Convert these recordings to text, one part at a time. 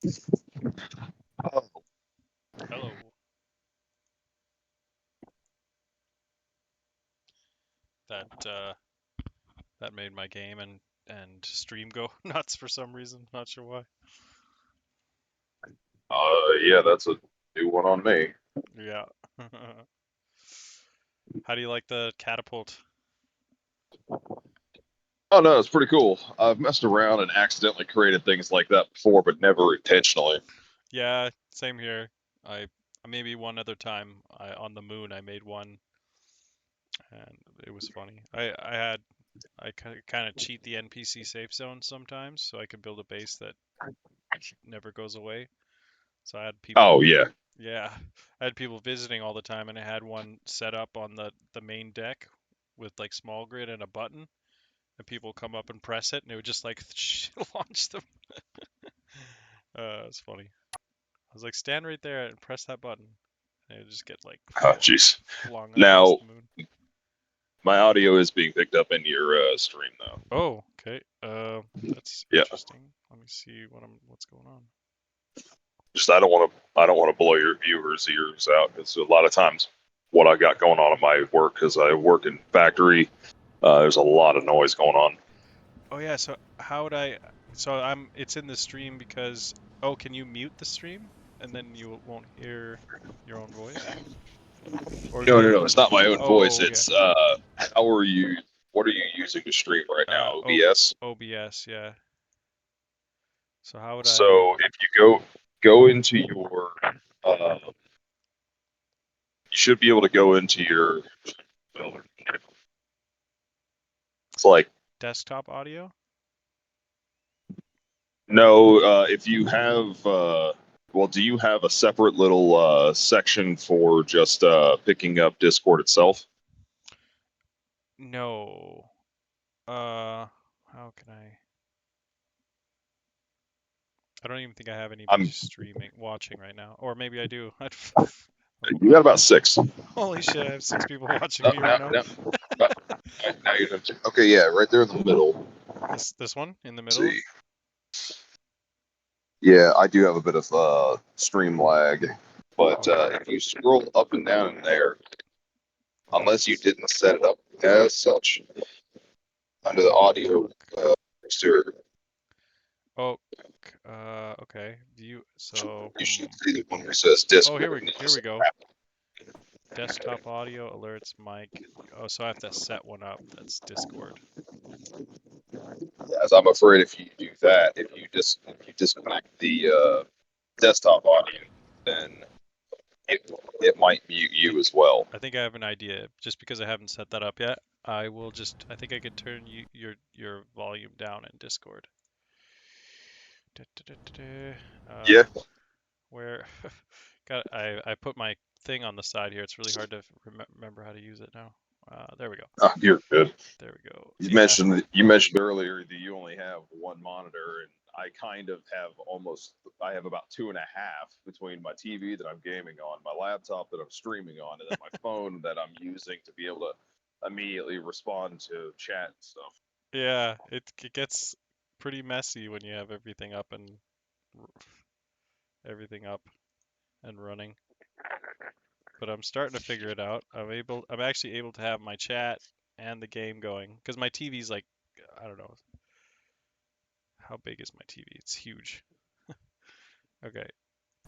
Oh, Hello. That made my game and stream go nuts for some reason. Not sure why. yeah, that's a new one on me. Yeah. How do you like the catapult? Oh no, it's pretty cool. I've messed around and accidentally created things like that before, but never intentionally. Yeah, same here. I maybe one other time on the moon I made one and it was funny. I kind of cheat the NPC safe zone sometimes so I can build a base that never goes away. So I had Oh people yeah. Yeah, I had people visiting all the time, and I had one set up on the main deck with like small grid and a button, and people come up and press it, and it would just like launch them. It's funny. I was like, stand right there and press that button, and it would just get like Oh jeez. flung across Now the moon. my audio is being picked up in your stream though. Oh, okay. That's Yeah. interesting. Let me see what's going on. Just I don't want to blow your viewers' ears out because a lot of times what I got going on in my work because I work in factory. There's a lot of noise going on. Oh yeah, so how would I? So It's in the stream because. Oh, can you mute the stream, and then you won't hear your own voice? Or do No, no, you? no. It's not my own voice. Oh yeah. It's how are you? What are you using to stream right now? O OBS. OBS, yeah. So how would I? So if you go into your, you should be able to go into your. It's like Desktop audio? no. If you have, well, do you have a separate little section for just picking up Discord itself? No. How can I? I don't even think I have anybody I'm. streaming, watching right now. Or maybe I do. You got about six. Holy shit, I have 6 people watching No, me right now. now you don't. Okay, yeah, right there in the middle. This one in the Let's middle? see. Yeah, I do have a bit of stream lag, but Okay. if you scroll up and down in there, unless you didn't set it up as such under the audio exterior, Oh, okay. you should see the one where it says Discord. Here we go. Desktop audio alerts mic. Oh, so I have to set one up. That's Discord. As I'm afraid if you do that, if you disconnect the desktop audio, then it might mute you as well. I think I have an idea. Just because I haven't set that up yet, I think I could turn your volume down in Discord. Da, da, da, da, da. Yeah. Where got I put my thing on the side here. It's really hard to remember how to use it now. There we go. You're good. There we go. You Yeah. mentioned you mentioned earlier that you only have one monitor, and I kind of have almost. I have about two and a half between my TV that I'm gaming on, my laptop that I'm streaming on, and then my phone that I'm using to be able to immediately respond to chat and stuff. Yeah, it gets pretty messy when you have everything up and running. But I'm starting to figure it out. I'm actually able to have my chat and the game going because my TV's like, I don't know, how big is my TV? It's huge. Okay,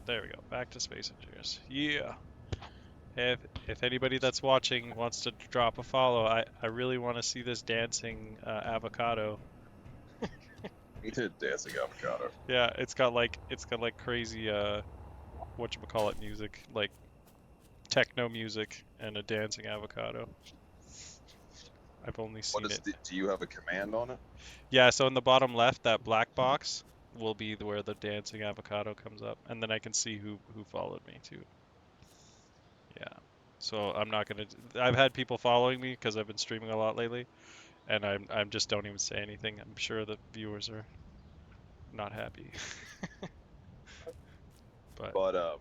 there we go. Back to Space Engineers. Yeah. If anybody that's watching wants to drop a follow, I really want to see this dancing avocado. Dancing avocado. Yeah, it's got like crazy whatchamacallit music, like techno music and a dancing avocado. I've only What seen is it. do you have a command on it? Yeah, so in the bottom left, that black box will be where the dancing avocado comes up, and then I can see who followed me too. Yeah. So I'm not gonna. I've had people following me because I've been streaming a lot lately, and I'm just don't even say anything. I'm sure the viewers are not happy. But But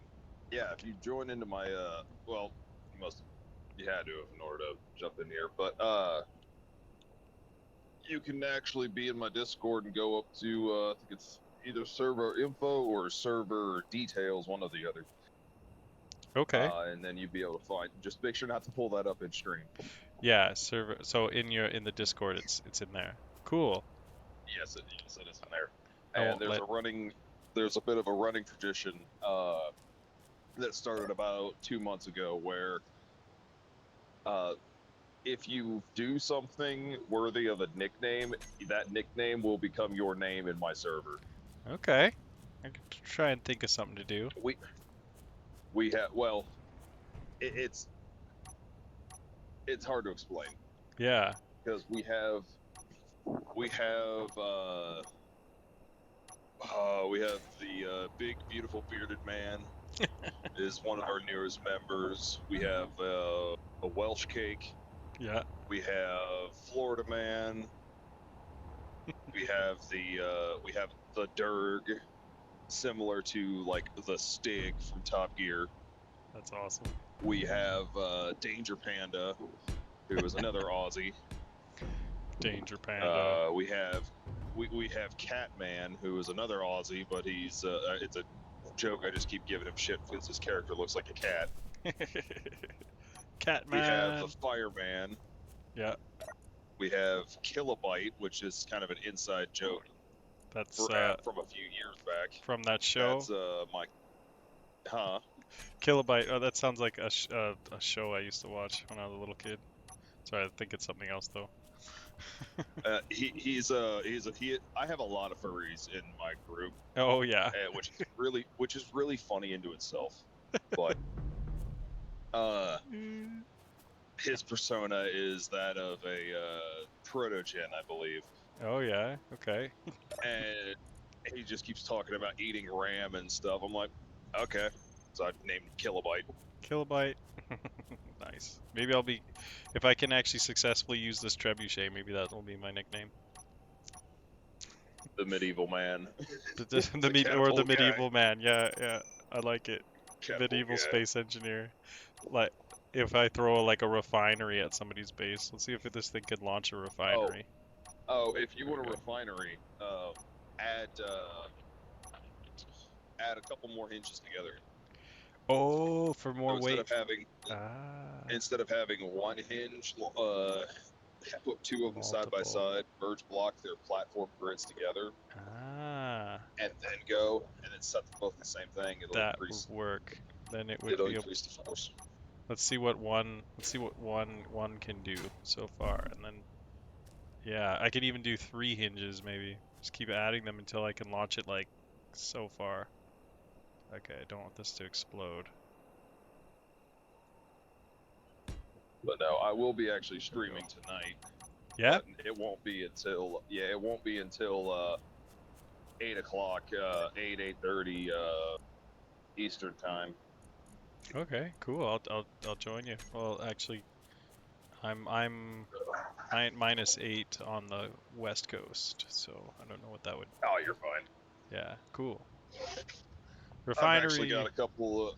yeah, if you join into my well, you must you had to in order to jump in here, but you can actually be in my Discord and go up to I think it's either server info or server details, one or the other. Okay. And then you'd be able to find. Just make sure not to pull that up in stream. Yeah, server. So in the Discord, it's in there. Cool. Yes, it is in there. I And won't there's let. there's a bit of a running tradition that started about 2 months ago, where if you do something worthy of a nickname, that nickname will become your name in my server. Okay. I could try and think of something to do. We have it's hard to explain Yeah. because we have the big beautiful bearded man is one of our newest members. We have a Welsh cake. Yeah. We have Florida man. we have the Durg, similar to like the Stig from Top Gear. That's awesome. We have Danger Panda, who is another Aussie. Danger Panda. We have Catman, who is another Aussie, but he's it's a joke. I just keep giving him shit because his character looks like a cat. Catman. We have the Fireman. Yeah. We have Kilobyte, which is kind of an inside joke. That's from a few years back. From that show. That's Kilobyte. Oh, that sounds like a show I used to watch when I was a little kid. Sorry, I think it's something else though. I have a lot of furries in my group. Oh yeah. Which is really funny into itself. But his persona is that of a protogen, I believe. Oh yeah. Okay. And he just keeps talking about eating RAM and stuff. I'm like, okay. So I named him Kilobyte. Kilobyte. Nice. Maybe I'll be, if I can actually successfully use this trebuchet, maybe that will be my nickname. The medieval man. the medieval man. Yeah, yeah. I like it. Medieval guy. space engineer. Like, if I throw like a refinery at somebody's base, let's see if this thing can launch a refinery. Oh, if you want a refinery, add a couple more hinges together. Oh, for more weight. Instead of having one hinge, put two of them side by side, merge block their platform grids together. And then go, and then set them both the same thing. That would work. Then it would increase the force. Let's see what one can do so far, and then yeah, I could even do 3 hinges maybe. Just keep adding them until I can launch it like so far. Okay, I don't want this to explode. But no, I will be actually streaming tonight. Yeah. It won't be until 8 o'clock, 8:30 Eastern time. Okay, cool. I'll join you. Well, actually, I'm -8 on the West Coast, so I don't know what that would. Oh, you're fine. Yeah, cool. Refinery. I've actually got a couple.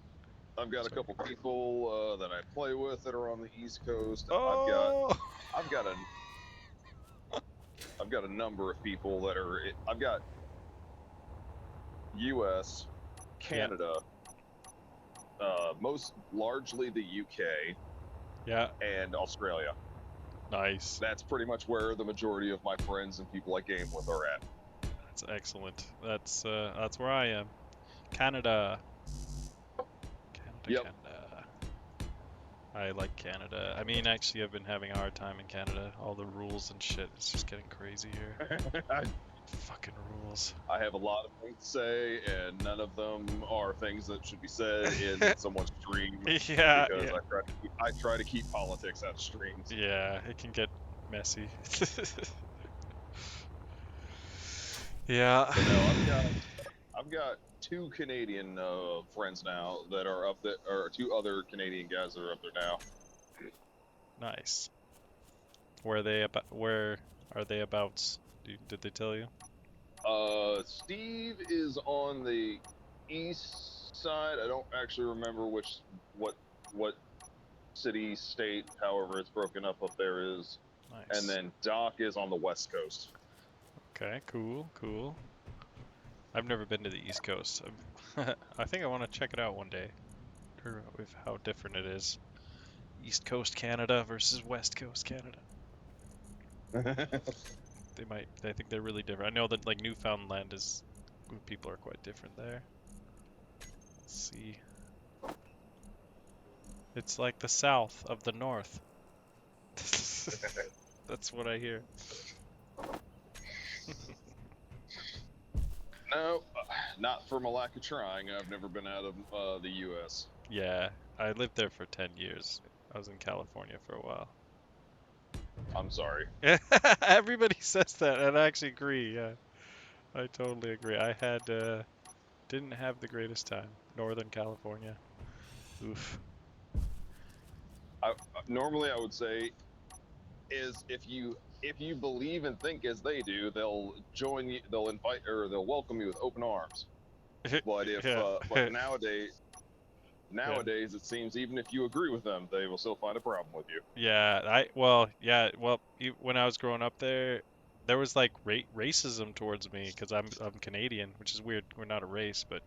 I've got a couple people that I play with that are on the East Coast. Oh. I've got a number of people that are. I've got U.S., Canada, most largely the UK, yeah, and Australia. Nice. That's pretty much where the majority of my friends and people I game with are at. That's excellent. That's where I am. Canada. Yep. Canada. I like Canada. I mean, actually, I've been having a hard time in Canada. All the rules and shit. It's just getting crazy here. Fucking rules. I have a lot of things to say, and none of them are things that should be said in someone's stream. Yeah. Because I try to keep politics out of streams. Yeah, it can get messy. Yeah. But no, I've got 2 Canadian friends now that are up there, or 2 other Canadian guys that are up there now. Nice. Where are they abouts? Did they tell you? Steve is on the east side. I don't actually remember what city, state, however it's broken up there is. Nice. And then Doc is on the west coast. Okay, cool. I've never been to the East Coast. I think I want to check it out one day. Or with how different it is. East Coast Canada versus West Coast Canada. I think they're really different. I know that like Newfoundland is, people are quite different there. Let's see. It's like the South of the North. That's what I hear. No, not from a lack of trying. I've never been out of the U.S. Yeah, I lived there for 10 years. I was in California for a while. I'm sorry. Everybody says that, and I actually agree. Yeah, I totally agree. I had didn't have the greatest time. Northern California. Oof. Normally, I would say is if you believe and think as they do, they'll join you, they'll invite or they'll welcome you with open arms. But Yeah. but nowadays Yeah. it seems even if you agree with them, they will still find a problem with you. Yeah, when I was growing up there, there was like racism towards me because I'm Canadian, which is weird. We're not a race, but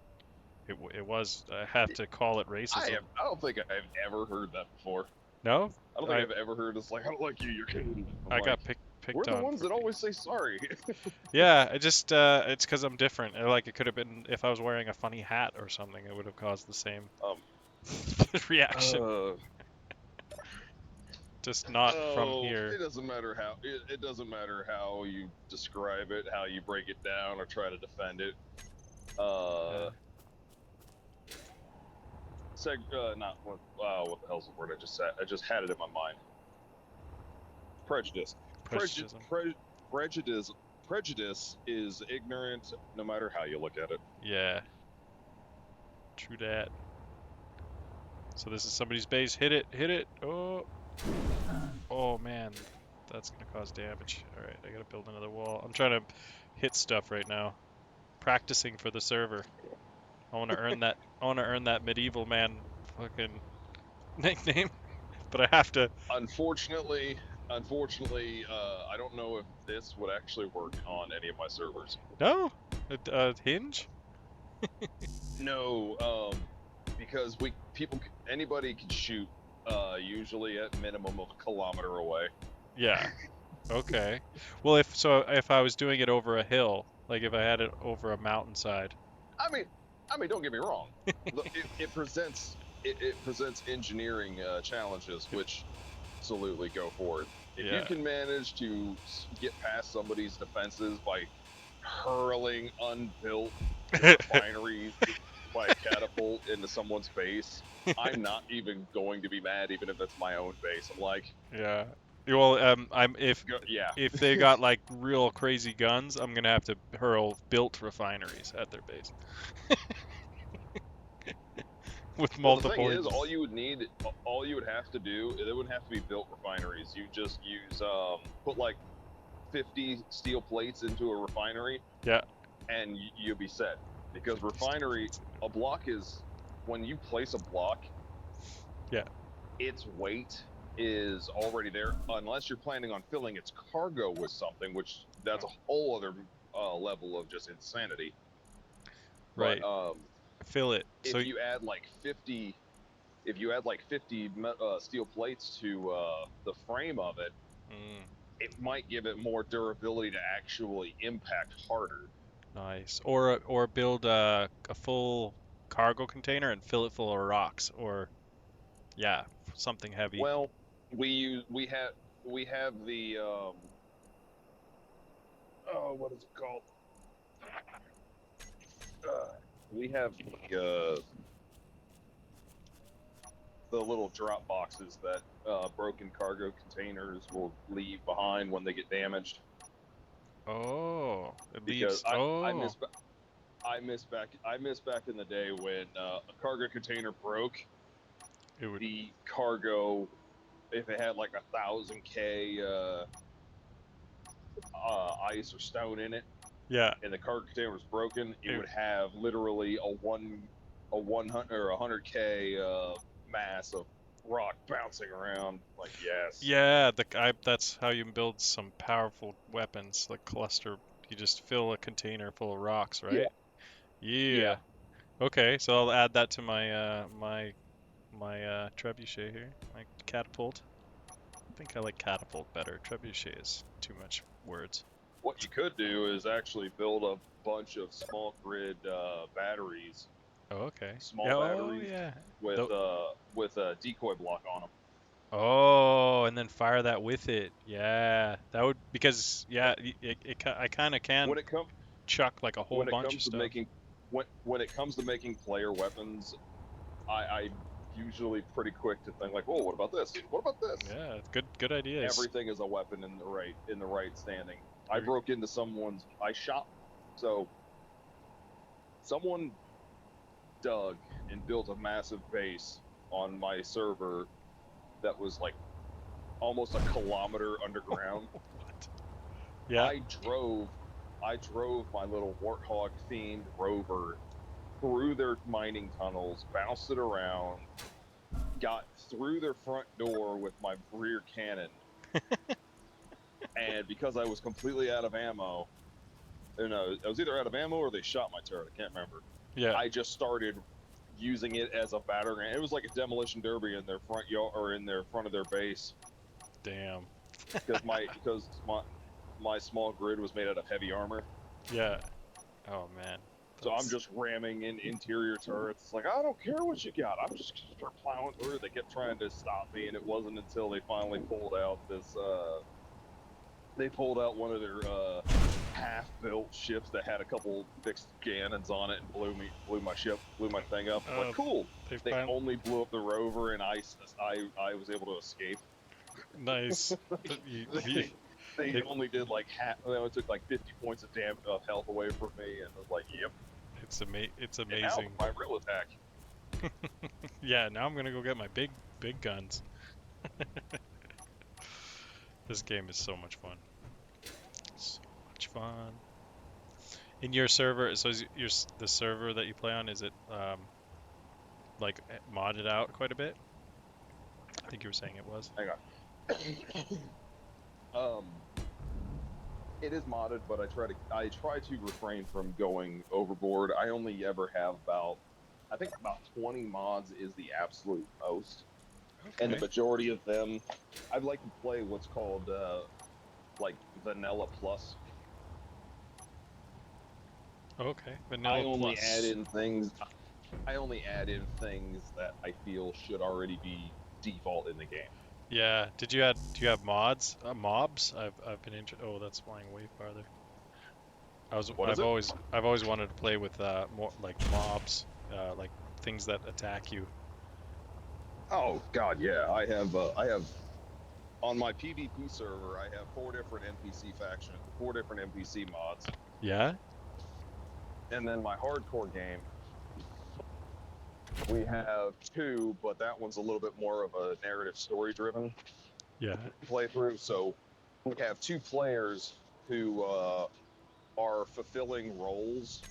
it was. I have to call it racism. I don't think I've ever heard that before. No, I don't think I've ever heard it's like I don't like you, you're Canadian. I'm I like, got we're picked the on ones for that being. always say sorry. Yeah, it's because I'm different. Like it could have been if I was wearing a funny hat or something, it would have caused the same um, reaction. Just not from Oh, here. it doesn't matter how it doesn't matter how you describe it, how you break it down, or try to defend it. Yeah. Not what? What the hell's the word? I just had it in my mind. Prejudice. Prejudice. Prejudice is ignorant, no matter how you look at it. Yeah. True that. So this is somebody's base. Hit it. Hit it. Oh. Oh man, that's gonna cause damage. All right, I gotta build another wall. I'm trying to hit stuff right now. Practicing for the server. I want to earn that. I want to earn that medieval man fucking nickname, but I have to. Unfortunately, I don't know if this would actually work on any of my servers. No, hinge. No, because anybody can shoot, usually at minimum of a kilometer away. Yeah. Okay. Well, if I was doing it over a hill, like if I had it over a mountainside. I mean, don't get me wrong. It presents engineering challenges, which absolutely go for it. If you Yeah. can manage to get past somebody's defenses by hurling unbuilt refineries by a catapult into someone's base, I'm not even going to be mad, even if it's my own base. I'm like, Yeah. Well, yeah. if they got like real crazy guns, I'm gonna have to hurl built refineries at their base with Well, the thing multiple is, engines. all you would have to do, it wouldn't have to be built refineries. You just use, put like 50 steel plates into a refinery. Yeah. And you'll be set. Because a block is, when you place a block, Yeah. its weight is already there, unless you're planning on filling its cargo with something, which that's a whole other level of just insanity. Right. But Fill it. if So you add like 50 steel plates to the frame of it, it might give it more durability to actually impact harder. nice. Or build a full cargo container and fill it full of rocks, or yeah, something heavy. Well, we have the oh, what is it called? We have the little drop boxes that broken cargo containers will leave behind when they get damaged. Oh, it Because leaves. Oh, I miss back in the day when a cargo container broke. it would. The cargo, if it had like 1,000 K ice or stone in it, Yeah. and the cargo container was broken, it would have literally a 100 or 100K mass of rock bouncing around. Like, yes. Yeah, that's how you build some powerful weapons, like cluster. You just fill a container full of rocks, right? Yeah. Okay, so I'll add that to my trebuchet here, my catapult. I think I like catapult better. Trebuchet is too much words. What you could do is actually build a bunch of small grid batteries, Oh, okay. small Yeah, oh batteries yeah. with a decoy block on them. Oh, and then fire that with it. Yeah, that would because yeah, I kind of can When it comes chuck like a whole when it bunch of comes to stuff. making when it comes to making player weapons, I'm usually pretty quick to think like, oh, what about this? What about this? Yeah, good ideas. Everything is a weapon in the right standing. I Every- broke into I shot, so someone dug and built a massive base on my server that was like almost a kilometer underground. What? Yeah. I drove my little Warthog themed rover through their mining tunnels, bounced it around, got through their front door with my rear cannon, and because I was completely out of ammo, no, I was either out of ammo or they shot my turret. I can't remember. Yeah. I just started using it as a battering ram. It was like a demolition derby in their front yard or in their front of their base Damn. because my small grid was made out of heavy armor. Yeah. Oh man. So I'm That's just ramming in interior turrets. It's like, I don't care what you got. I'm just gonna start plowing through. They kept trying to stop me, and it wasn't until they finally pulled out this. They pulled out one of their half-built ships that had a couple fixed cannons on it, and blew my thing up. I'm like, cool. They finally only blew up the rover, and I was able to escape. nice. You- They only did like half. They only took like 50 points of health away from me, and I was like, yep. it's And now amazing. my real attack. Yeah, now I'm gonna go get my big guns. This game is so much fun. So much fun. In your server, so is the server that you play on, is it like modded out quite a bit? I think you were saying it was. Hang on. It is modded, but I try to refrain from going overboard. I only ever have I think about 20 mods is the absolute most. And the Okay. majority of them, I'd like to play what's called like Vanilla Plus. Okay. Vanilla I only Plus. add in things. I only add in things that I feel should already be default in the game. Yeah. Do you have mods? Mobs? I've been oh, that's flying way farther. I've always wanted to play with more like mobs, like things that attack you. Oh God, yeah. I have on my PvP server. I have 4 different NPC mods. Yeah? And then my hardcore game, we have 2, but that one's a little bit more of a narrative story driven Yeah. playthrough. So we have 2 players who are fulfilling roles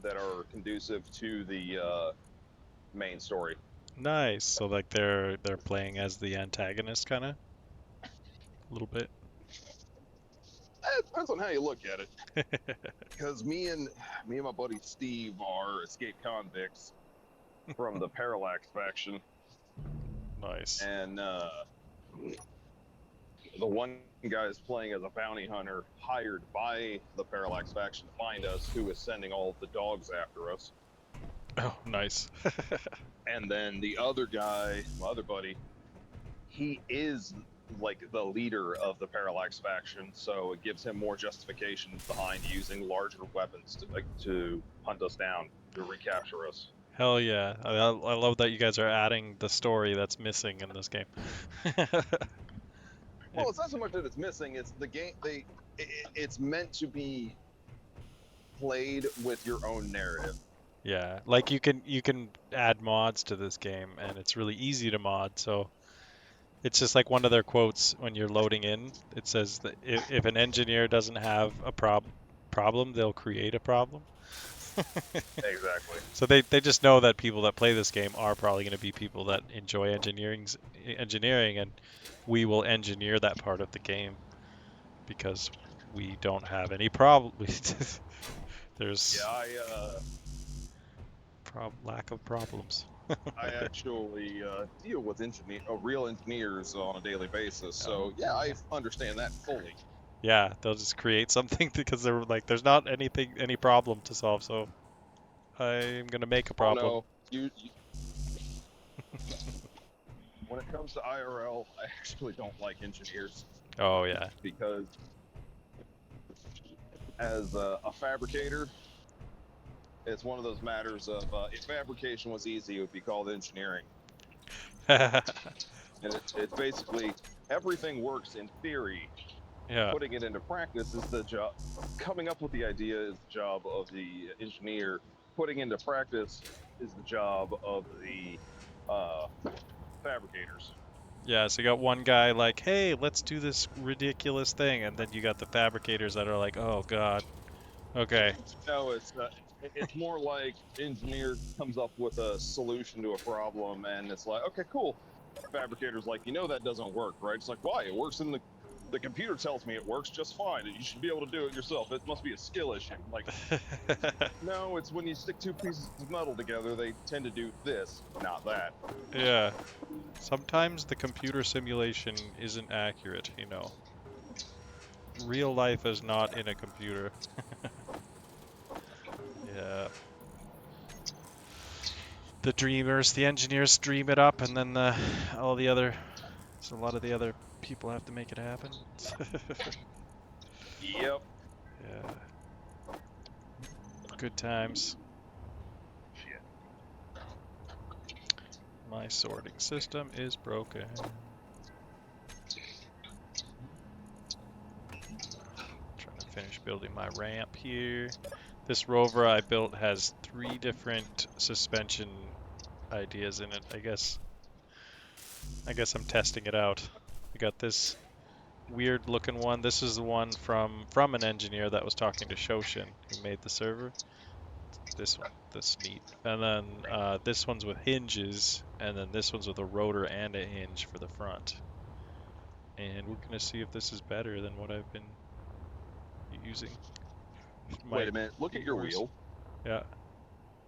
that are conducive to the main story. Nice. So like they're playing as the antagonist kind of a little bit. It depends on how you look at it. Because me and my buddy Steve are escaped convicts from the Parallax faction, Nice. and the one guy is playing as a bounty hunter hired by the Parallax faction to find us, who is sending all of the dogs after us. Oh, nice. And then the other guy, my other buddy, he is like the leader of the Parallax faction, so it gives him more justification behind using larger weapons to hunt us down, to recapture us. Hell yeah. I love that you guys are adding the story that's missing in this game. Well, it's not so much that it's missing; it's the game. It's meant to be played with your own narrative. Yeah, like you can add mods to this game and it's really easy to mod. So it's just like one of their quotes when you're loading in. It says that if an engineer doesn't have a problem, they'll create a problem. Exactly. So they just know that people that play this game are probably going to be people that enjoy engineering, and we will engineer that part of the game because we don't have any problem. There's Yeah, lack of problems. I actually deal with real engineers on a daily basis, so yeah, Oh, I yeah. understand that fully. Yeah, they'll just create something because they're like, there's not any problem to solve, so I'm gonna make a Oh problem. no, you when it comes to IRL, I actually don't like engineers Oh yeah. because as a fabricator, it's one of those matters of if fabrication was easy, it would be called engineering. And it's basically everything works in theory. Yeah. Putting it into practice is the job. Coming up with the idea is the job of the engineer. Putting into practice is the job of the uh, fabricators. Yeah, so you got one guy like, hey, let's do this ridiculous thing, and then you got the fabricators that are like, oh God, okay. No, it's more like engineer comes up with a solution to a problem, and it's like, okay, cool. Fabricators like, that doesn't work, right? It's like, why? It works in the computer tells me it works just fine, and you should be able to do it yourself. It must be a skill issue. Like, no, it's when you stick two pieces of metal together, they tend to do this, not that. Yeah. Sometimes the computer simulation isn't accurate, you know. Real life is not in a computer. Yeah. The dreamers, the engineers dream it up, and then all the other, so a lot of the other people have to make it happen. Yep. Yeah. Good times. Shit. My sorting system is broken. Trying to finish building my ramp here. This rover I built has 3 different suspension ideas in it. I guess I'm testing it out. We got this weird looking one. This is the one from an engineer that was talking to Shoshin, who made the server. This one, that's neat. And then this one's with hinges, and then this one's with a rotor and a hinge for the front. And we're gonna see if this is better than what I've been using. Wait a minute. Look at your Worse. wheel. Yeah,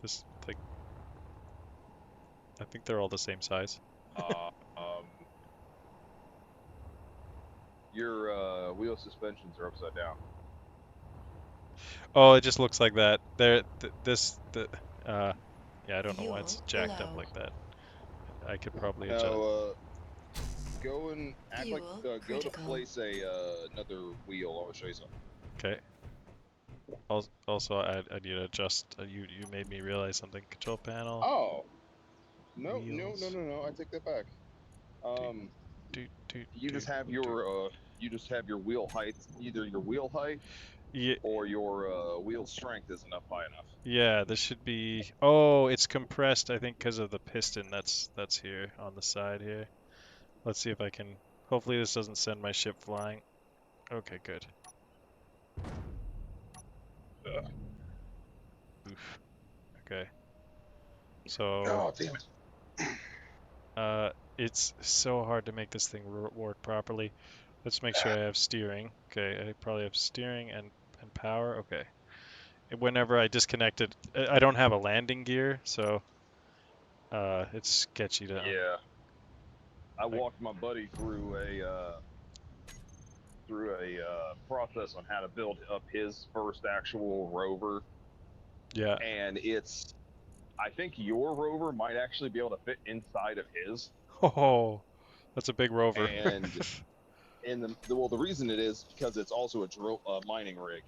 this like I think they're all the same size. Uh, um, your wheel suspensions are upside down. Oh, it just looks like that. Uh, yeah, I don't know why it's jacked up Fuel like that. I could probably adjust. No, go and act like Fuel go to critical. place another wheel. I'll show you something. Okay. Also, I need to adjust. You made me realize something. Control panel. Oh, no, Wheels. I take that back. Do, Um, do, do, you do, just have do. your wheel height. Either your wheel height Yeah, or your wheel strength isn't up high enough. yeah. This should be. Oh, it's compressed. I think because of the piston that's here on the side here. Let's see if I can. Hopefully, this doesn't send my ship flying. Okay, good. Oof. Okay. So, Oh, damn it. it's so hard to make this thing work properly. Let's make sure I have steering. Okay, I probably have steering and power. Okay. And whenever I disconnect it, I don't have a landing gear, so it's sketchy to. Yeah, I Like, walked my buddy through a process on how to build up his first actual rover, yeah. and I think your rover might actually be able to fit inside of his. Oh, that's a big rover. And the reason it is because it's also a mining rig.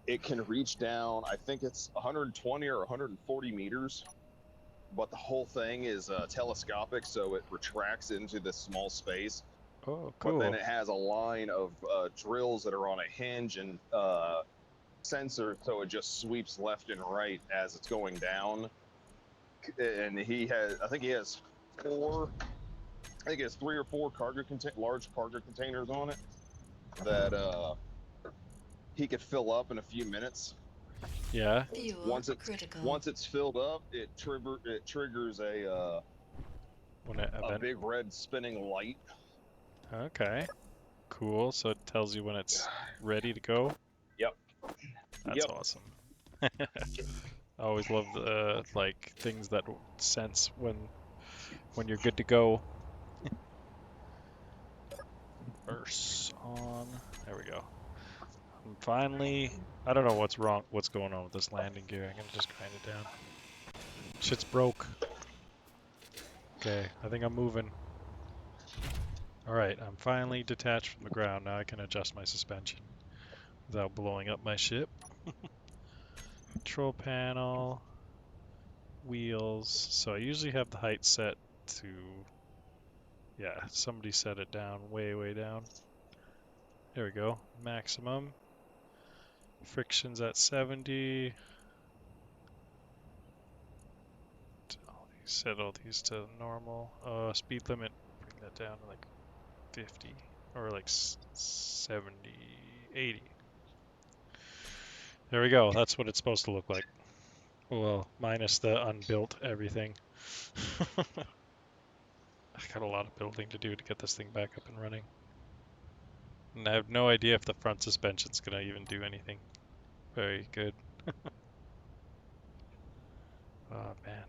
It can reach down. I think it's 120 or 140 meters, but the whole thing is telescopic, so it retracts into this small space. Oh, But then cool. it has a line of drills that are on a hinge and sensor, so it just sweeps left and right as it's going down. And I think he has three or four large cargo containers on it that he could fill up in a few minutes. Yeah. Fuel critical. Once it's filled up, it triggers a Event. big red spinning light. Okay. Cool. So it tells you when it's ready to go. Yep. That's Yep. awesome. I always love the like things that sense when you're good to go. Bursts on. There we go. I'm finally. I don't know what's wrong. What's going on with this landing gear? I'm gonna just grind it down. Shit's broke. Okay, I think I'm moving. All right, I'm finally detached from the ground. Now I can adjust my suspension without blowing up my ship. Control panel, wheels. So I usually have the height set to, yeah, somebody set it down way, way down. There we go, maximum. Friction's at 70. Set all these to normal. Speed limit, bring that down to like 50 or like 70, 80. There we go. That's what it's supposed to look like. Well, minus the unbuilt everything. I got a lot of building to do to get this thing back up and running. And I have no idea if the front suspension's gonna even do anything very good. Oh man.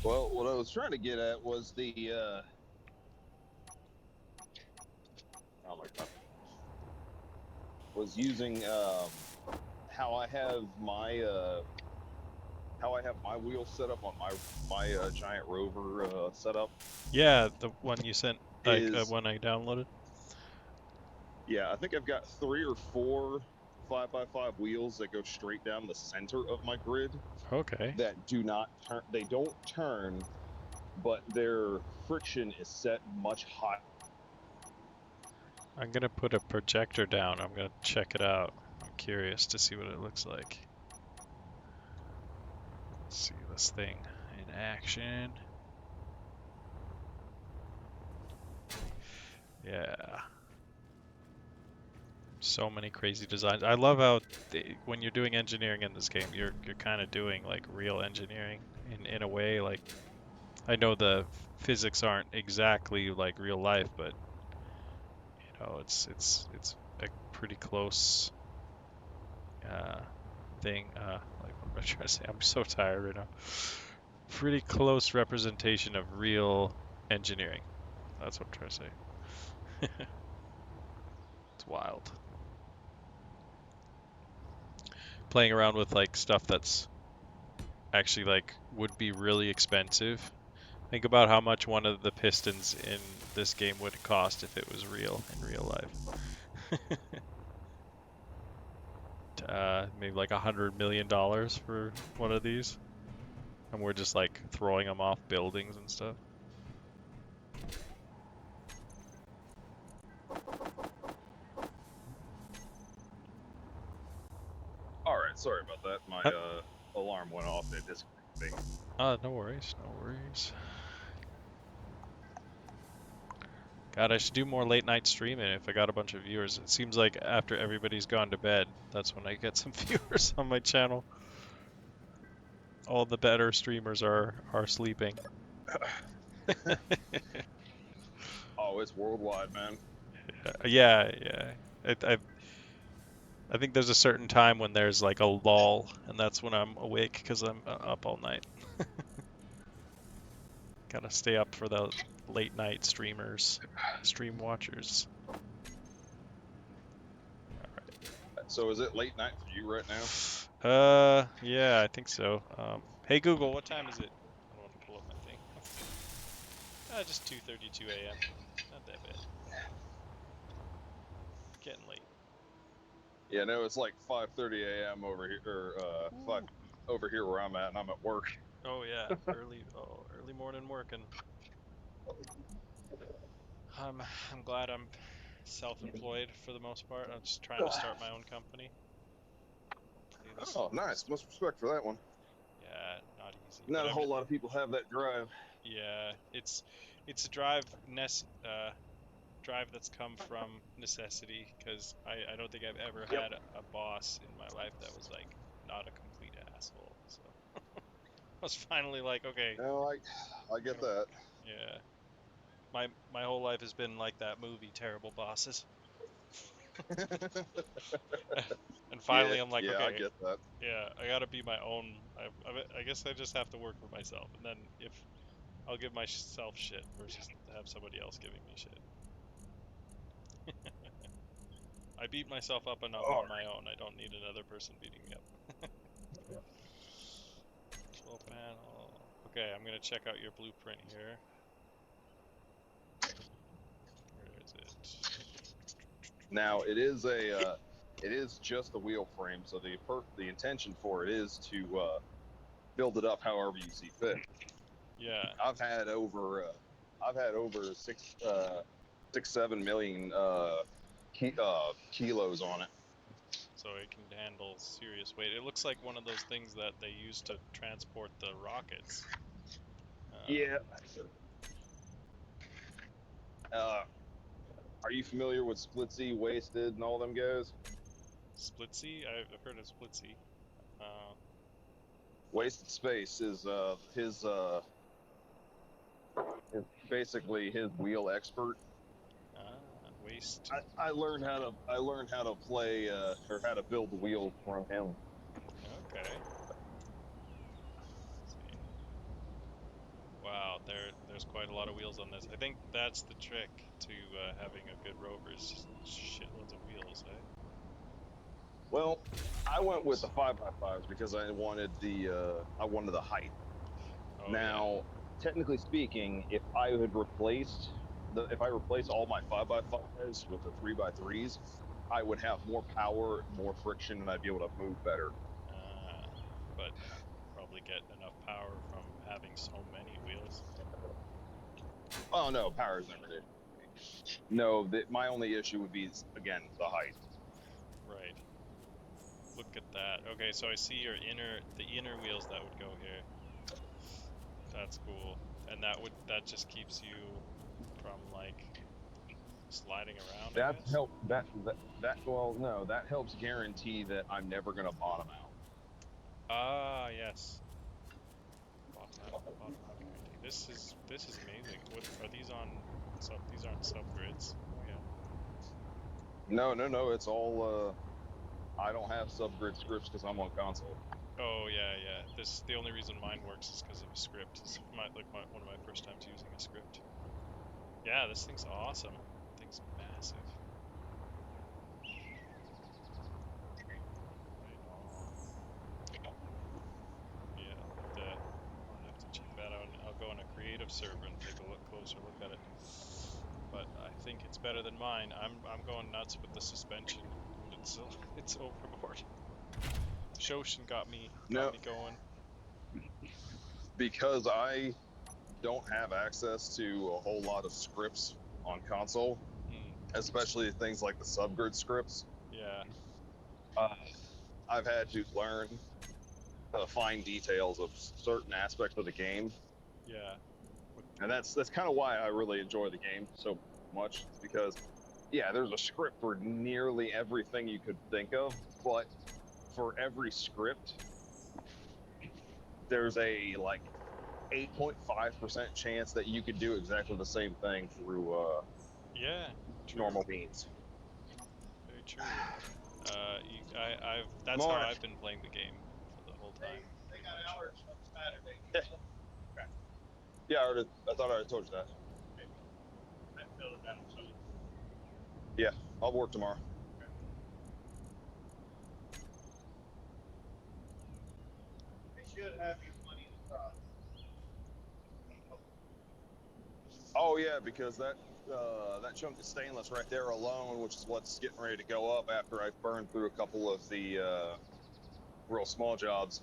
Well, what I was trying to get at was the oh my god, was using how I have my wheel set up on my giant rover setup Yeah, the one you sent, like is when I downloaded. yeah, I think I've got 3 or 4 5x5 wheels that go straight down the center of my grid Okay. that do not turn. They don't turn, but their friction is set much higher. I'm gonna put a projector down. I'm gonna check it out. I'm curious to see what it looks like. Let's see this thing in action. Yeah. So many crazy designs. I love how when you're doing engineering in this game, you're kind of doing like real engineering in a way. Like I know the physics aren't exactly like real life, but you know it's a pretty close thing. Like what am I trying to say? I'm so tired right now. Pretty close representation of real engineering. That's what I'm trying to say. It's wild. Playing around with like stuff that's actually like would be really expensive. Think about how much one of the pistons in this game would cost if it was real in real life. Maybe like $100 million for one of these, and we're just like throwing them off buildings and stuff. All right, sorry about that. My Uh, alarm went off and it disconnected me. no worries, no worries. God, I should do more late night streaming if I got a bunch of viewers. It seems like after everybody's gone to bed, that's when I get some viewers on my channel. All the better streamers are sleeping. Oh, it's worldwide, man. Yeah, yeah. I think there's a certain time when there's like a lull, and that's when I'm awake because I'm up all night. Gotta stay up for the late night streamers, stream watchers. So is it late night for you right now? Yeah, I think so. Hey Google, what time is it? I want to pull up my thing. Just 2:32 a.m. Not that bad. Getting late. Yeah, no, it's like 5:30 a.m. over here, or 5 over here where I'm at, and I'm at work. Oh yeah, early morning working. I'm glad I'm self-employed for the most part. I'm just trying to start my own company. Hopefully Oh, nice. Much respect for that one. yeah, not easy. Not But a whole lot of people have that drive. yeah, it's a drive that's come from necessity because I don't think I've ever Yep. had a boss in my life that was like not a complete asshole. So I was finally like, okay, No, I get that. yeah. My whole life has been like that movie, Terrible Bosses. And finally, I'm like, Yeah, I okay, get that. yeah, I gotta be my own. I guess I just have to work for myself, and then if I'll give myself shit versus to have somebody else giving me shit. I beat myself up enough All on my own. I don't need another person beating me up. Control panel. Okay, I'm gonna check out your blueprint here. Where is it? Now it is just a wheel frame, so the intention for it is to build it up however you see fit. Yeah. I've had over 7 million kilos on it. So it can handle serious weight. It looks like one of those things that they use to transport the rockets. Yeah. Are you familiar with Splitsy, Wasted, and all them guys? Splitsy? I've heard of Splitsy. Wasted Space is basically his wheel expert. Waste. I learned how to play or how to build the wheels from him. Okay. Let's see. Wow, there's quite a lot of wheels on this. I think that's the trick to having a good rover is just shitloads of wheels, eh? Well, I went with the 5x5s because I wanted the height. Oh Now, technically speaking, if I replaced all my 5x5s with the 3x3s, I would have more power, more friction, and I'd be able to move better. But probably get enough power from having so many wheels. Oh no, power's never an issue. No, my only issue would be again the height. Right. Look at that. Okay, so I see the inner wheels that would go here. That's cool. And that just keeps you from like sliding around, I guess. That helps guarantee that I'm never gonna bottom out. Ah, yes. Bottom out guarantee. This is amazing. What are these on? These aren't subgrids. Oh yeah. No, it's all. I don't have subgrid scripts because I'm on console. Oh yeah. The only reason mine works is because of a script. It's one of my first times using a script. Yeah, this thing's awesome. Thing's massive. Right on. Yeah, I'll have to check that out. I'll go on a creative server and take a closer look at it. But I think it's better than mine. I'm going nuts with the suspension. It's overboard. Shoshin got me going. Because I don't have access to a whole lot of scripts on console, especially things like the subgrid scripts. Yeah. I've had to learn the fine details of certain aspects of the game. Yeah. And that's kind of why I really enjoy the game so much, because yeah, there's a script for nearly everything you could think of, but for every script there's a like 8.5% chance that you could do exactly the same thing through Yeah, true. normal means. Very true. That's how I've been playing the game for the whole time. They got hours on Saturday. Yeah, I thought I already told you that. I filled it out, so Yeah, I'll work tomorrow. they should have you money to stop. Oh yeah, because that chunk of stainless right there alone, which is what's getting ready to go up after I've burned through a couple of the real small jobs,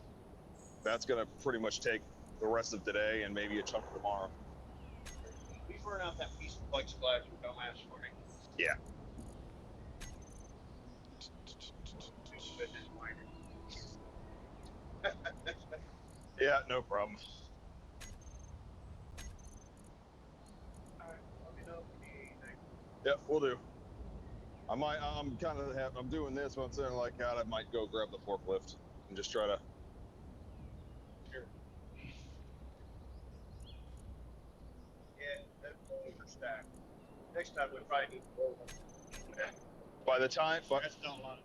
that's gonna pretty much take the rest of today and maybe a chunk of tomorrow. We burn out that piece of plexiglass with dumbass morning. Yeah. Yeah, no problem. Alright, let me know if you need anything. Yeah, we'll do. I'm doing this once I'm like, God, I might go grab the forklift and just try to. Sure. Yeah, that's overstacked. Next time we probably need to roll them. by the time, but That's not a lot.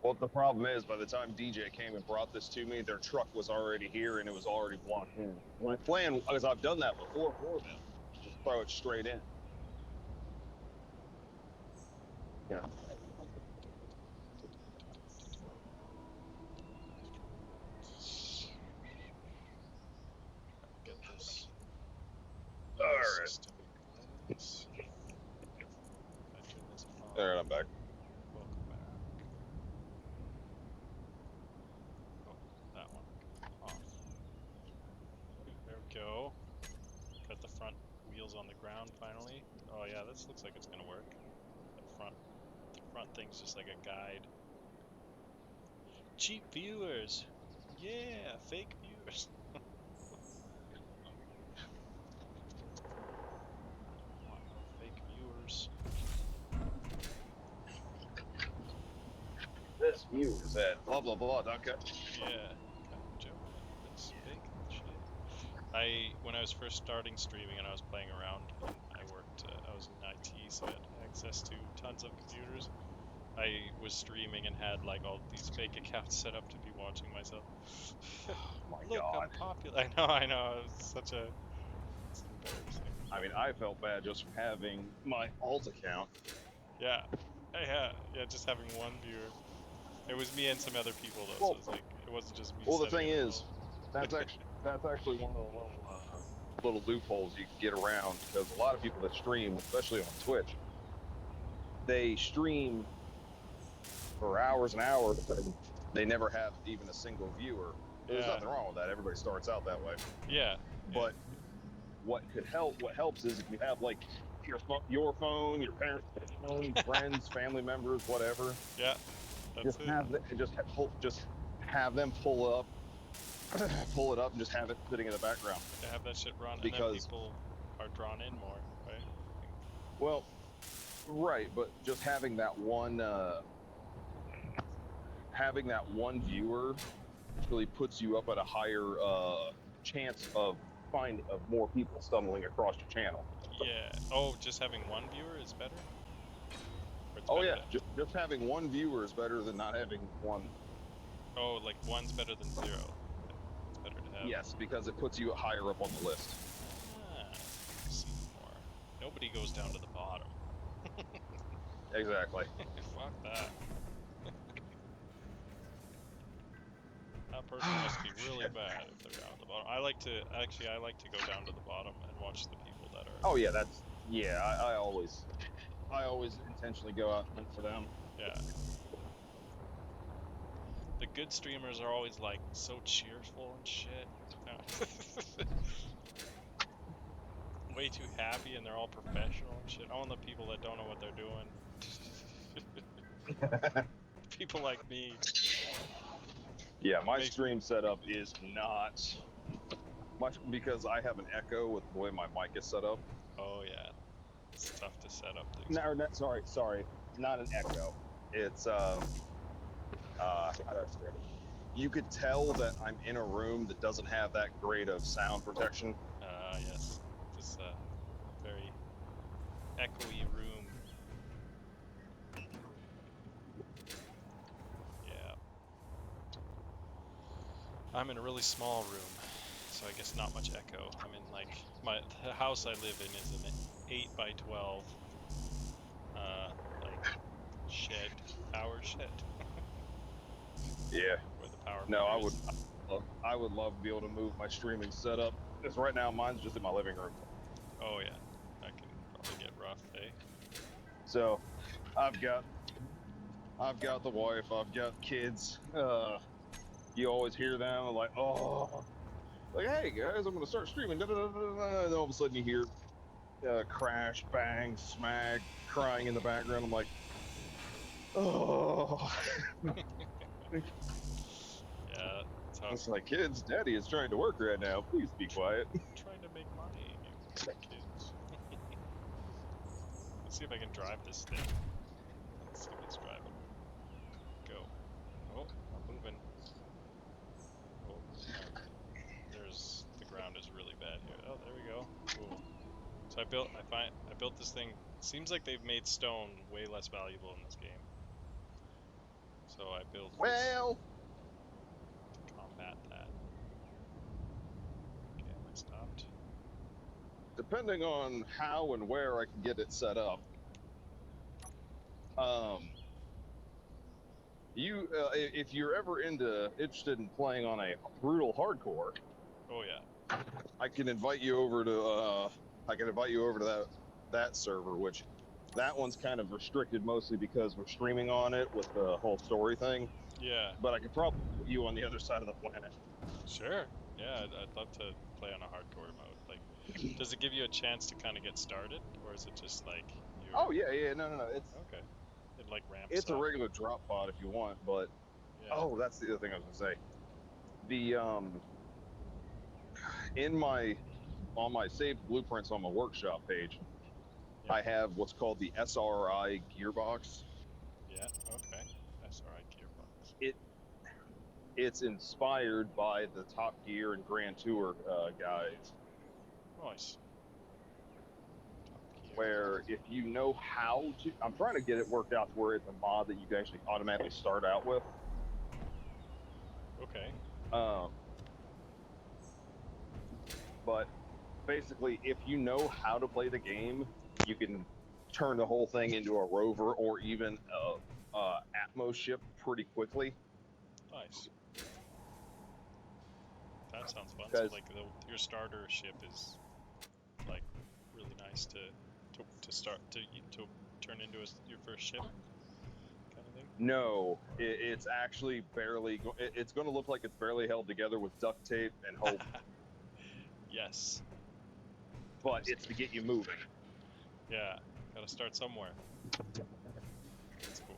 well, the problem is, by the time DJ came and brought this to me, their truck was already here and it was already blocked in. My plan, because I've done that before for them, just throw it straight in. Yeah. Get this All new right. system in place. If I turn this off, All right, I'm back. welcome back. Oh, that one off. There we go. Got the front wheels on the ground finally. Oh yeah, this looks like it's gonna work. The front thing's just like a guide. Cheap viewers. Yeah, fake viewers. Want no fake viewers. This view is at blah blah blah. Okay. Yeah, come join this big shit. When I was first starting streaming and I was playing around, and I was in IT, so I had access to tons of computers. I was streaming and had like all these fake accounts set up to be watching myself. Oh my Look, God. I'm popular. I know, it's embarrassing. I mean, I felt bad just from having my alt account. Yeah, yeah, just having one viewer. It was me and some other people though, Well- so it's like, it wasn't just me. Well, the setting thing it is, all. that's actually one of the little loopholes you can get around, because a lot of people that stream, especially on Twitch, they stream for hours and hours, and they never have even a single viewer. There's Yeah. nothing wrong with that. Everybody starts out that way. Yeah, But what helps is if you have like your phone, your parents' phone, friends, family members, whatever. yeah, that's it. Just have them pull it up, and just have it sitting in the background. To have that shit run, and then Because- people are drawn in more, right? Well, right, but just having that one viewer really puts you up at a higher chance of more people stumbling across your channel. Yeah. Oh, just having one viewer is better? Or it's Oh better yeah, to- just having one viewer is better than not having one. Oh, like one's better than zero. It's better to have. Yes, because it puts you higher up on the list. Ah, see more. Nobody goes down to the bottom. Exactly. Fuck that. That person must be really bad if they're down at the bottom. I like to go down to the bottom and watch the people that are. Oh yeah, I always intentionally go out and look for them. Yeah. The good streamers are always like so cheerful and shit. Way too happy, and they're all professional and shit. I want the people that don't know what they're doing. People like me. Yeah, my Makes- stream setup is not much because I have an echo with the way my mic is set up. Oh yeah, it's tough to set up things. Sorry, not an echo. It's how do I say it? You could tell that I'm in a room that doesn't have that great of sound protection. Yes, this very echoey room. Yeah. I'm in a really small room, so I guess not much echo. I'm in like the house I live in is an 8 by 12 like shed, power shed. Yeah. Where the power No, meter is. I would love to be able to move my streaming setup. Because right now mine's just in my living room. Oh yeah, that can probably get rough, eh? So, I've got the wife, I've got kids. You always hear them like, oh, like, hey guys, I'm gonna start streaming. Da, da, da, da, da. And all of a sudden you hear crash, bang, smack, crying in the background. I'm like, oh. Yeah, that's how It's like, kids, daddy is trying to work right now. Please be quiet. trying to make money, you kids. Let's see if I can drive this thing. Let's see if it's driving. Go. Oh, I'm moving. Oh, the ground is really bad here. Oh, there we go. Cool. So I built this thing Seems like they've made stone way less valuable in this game. So I built this Well, to combat that. Okay, am I stopped? depending on how and where I can get it set up, if you're ever interested in playing on a brutal hardcore, Oh yeah. I can invite you over to that server, which that one's kind of restricted mostly because we're streaming on it with the whole story thing. Yeah. But I could probably put you on the other side of the planet. Sure. Yeah, I'd love to play on a hardcore mode. Like, does it give you a chance to kind of get started, or is it just like you're? Oh yeah, no. It's Okay. It like ramps it's a up. regular drop pod if you want, but Yeah. oh, that's the other thing I was gonna say. The on my saved blueprints on my workshop page, Yeah. I have what's called the SRI gearbox. Yeah. Okay. SRI gearbox. It's inspired by the Top Gear and Grand Tour guys, Nice. Top gear. where if you know how to, I'm trying to get it worked out to where it's a mod that you can actually automatically start out with. Okay. But basically, if you know how to play the game, you can turn the whole thing into a rover or even a Atmos ship pretty quickly. Nice. That sounds fun. So Because like your starter ship is like really nice to start to turn into your first ship kind of thing. no, it's actually barely. It's going to look like it's barely held together with duct tape and hope, Yes. but it's to get you moving. Yeah. Gotta start somewhere. That's cool.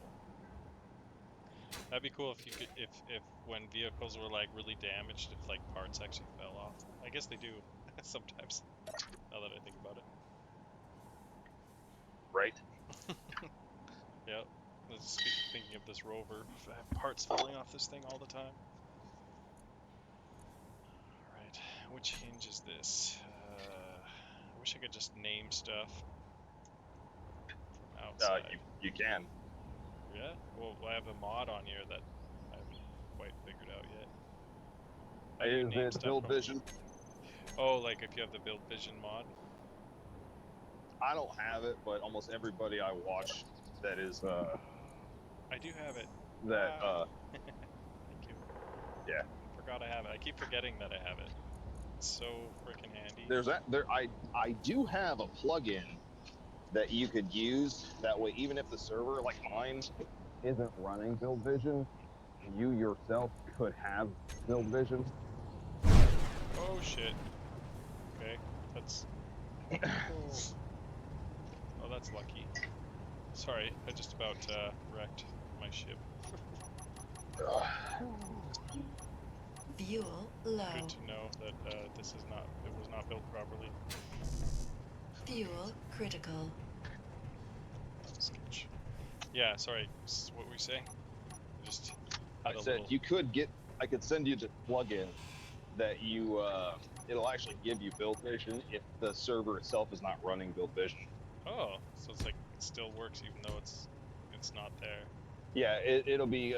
That'd be cool if you could, if when vehicles were like really damaged, if like parts actually fell off. I guess they do sometimes. Now that I think about it. Right. Yeah. I was just thinking of this rover. I have parts falling off this thing all the time. Alright, which hinge is this? I wish I could just name stuff from outside. You can. Yeah? Well, I have a mod on here that I haven't quite figured out yet. How do you Is name it stuff Build from- Vision? Oh, like if you have the Build Vision mod? I don't have it, but almost everybody I watch that is I do have it. that Thank you. Yeah. I forgot I have it. I keep forgetting that I have it. It's so freaking handy. I do have a plugin that you could use. That way, even if the server like mine isn't running Build Vision, you yourself could have Build Vision. Oh shit. Okay, that's. Oh, that's lucky. Sorry, I just about wrecked my ship. Fuel low. Good to know that it was not built properly. Fuel critical. Sketch. Yeah, sorry. What were we saying? I just had I a said little. I could send you the plugin that you it'll actually give you Build Vision if the server itself is not running Build Vision. Oh, so it's like it still works even though it's not there. Yeah, it'll be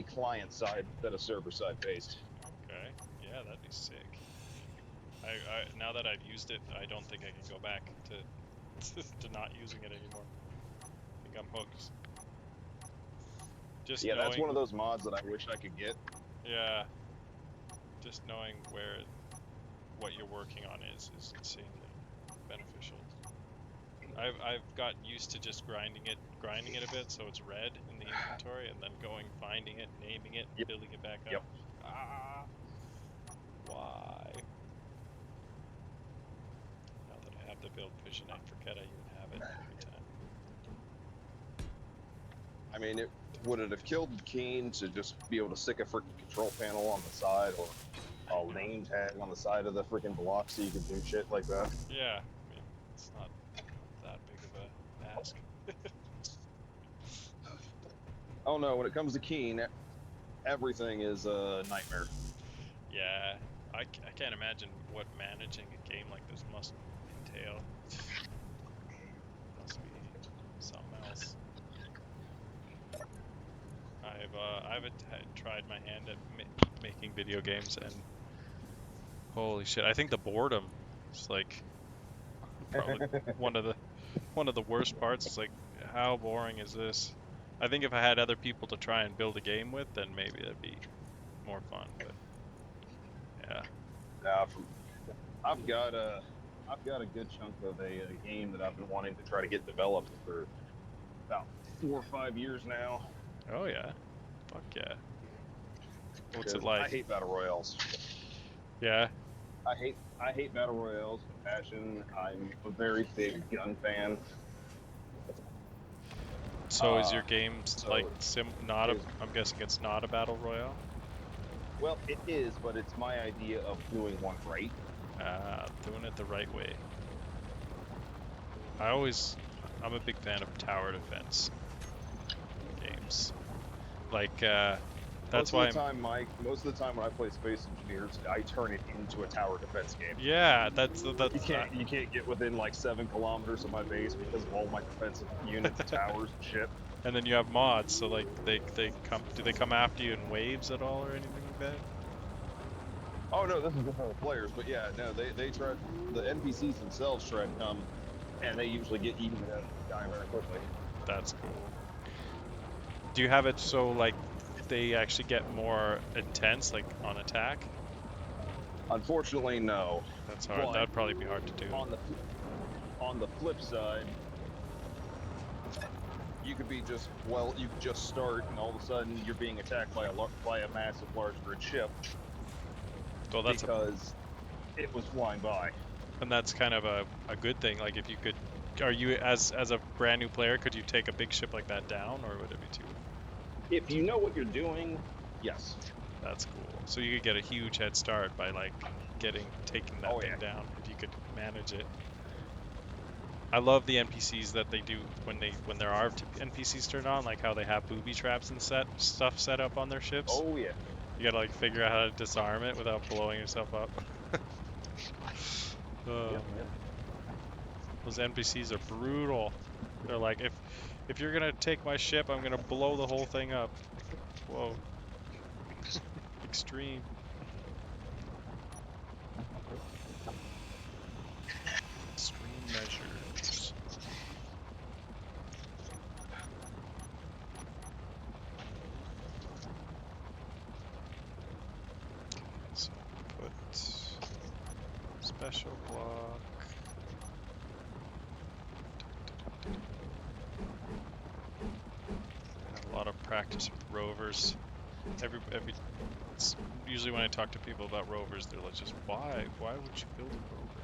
client side instead of server side based. Okay. Yeah, that'd be sick. I now that I've used it, I don't think I can go back to not using it anymore. I think I'm hooked. Just Yeah, knowing, that's one of those mods that I wish I could get. Yeah. Just knowing what you're working on is insanely beneficial. I've gotten used to just grinding it a bit so it's red in the inventory, and then finding it, naming it, Yep. building it back up. Yep. Ah, why? Now that I have the Build Vision, I forget I even have it every time. I mean, would it have killed Keen to just be able to stick a freaking control panel on the side or a name tag on the side of the freaking block so you could do shit like that? Yeah, I mean, it's not that big of a ask. Oh no, when it comes to Keen, everything is a nightmare. Yeah, I can't imagine what managing a game like this must entail. Must tried my hand at making video games, and holy shit, I think the boredom is like probably one of the worst parts. It's like, how boring is this? I think if I had other people to try and build a game with, then maybe it'd be more fun. But yeah, I've got a good chunk of a game that I've been wanting to try to get developed for about 4 or 5 years now. oh yeah, fuck yeah. What's it 'Cause like? I hate battle royales. Yeah, I hate battle royales with passion. I'm a very big gun fan. so is your game so like not a? is- I'm guessing it's not a battle royale. Well, it is, but it's my idea of doing one right. Doing it the right way. I'm a big fan of tower defense games. Like, that's why Most of the time when I play Space Engineers, I turn it into a tower defense game. yeah, that's You can't get within like 7 kilometers of my base because of all my defensive units, towers, and shit. and then you have mods, so like they do they come after you in waves at all or anything like that? Oh no, this is for the players, but yeah, no, they try. The NPCs themselves try to come, and they usually get eaten to die very quickly. That's cool. Do you have it so like they actually get more intense, like on attack? Unfortunately, no. That's hard. But That'd probably be hard to do. On the flip side, you could just start, and all of a sudden you're being attacked by a massive large grid ship Well, that's because it was flying by. and that's kind of a good thing. Like if you could, are you as a brand new player, could you take a big ship like that down, or would it be too? If you know what you're doing, yes. That's cool. So you could get a huge head start by like taking that thing down if you could manage it. I love the NPCs that they do when there are NPCs turned on, like how they have booby traps and stuff set up on their ships. Oh yeah. You gotta like figure out how to disarm it without blowing yourself up. Yep. Those NPCs are brutal. They're like, if you're gonna take my ship, I'm gonna blow the whole thing up. Whoa. Extreme. Extreme measures. So put special block. A lot of practice with rovers. It's usually when I talk to people about rovers, they're like, just why would you build a rover?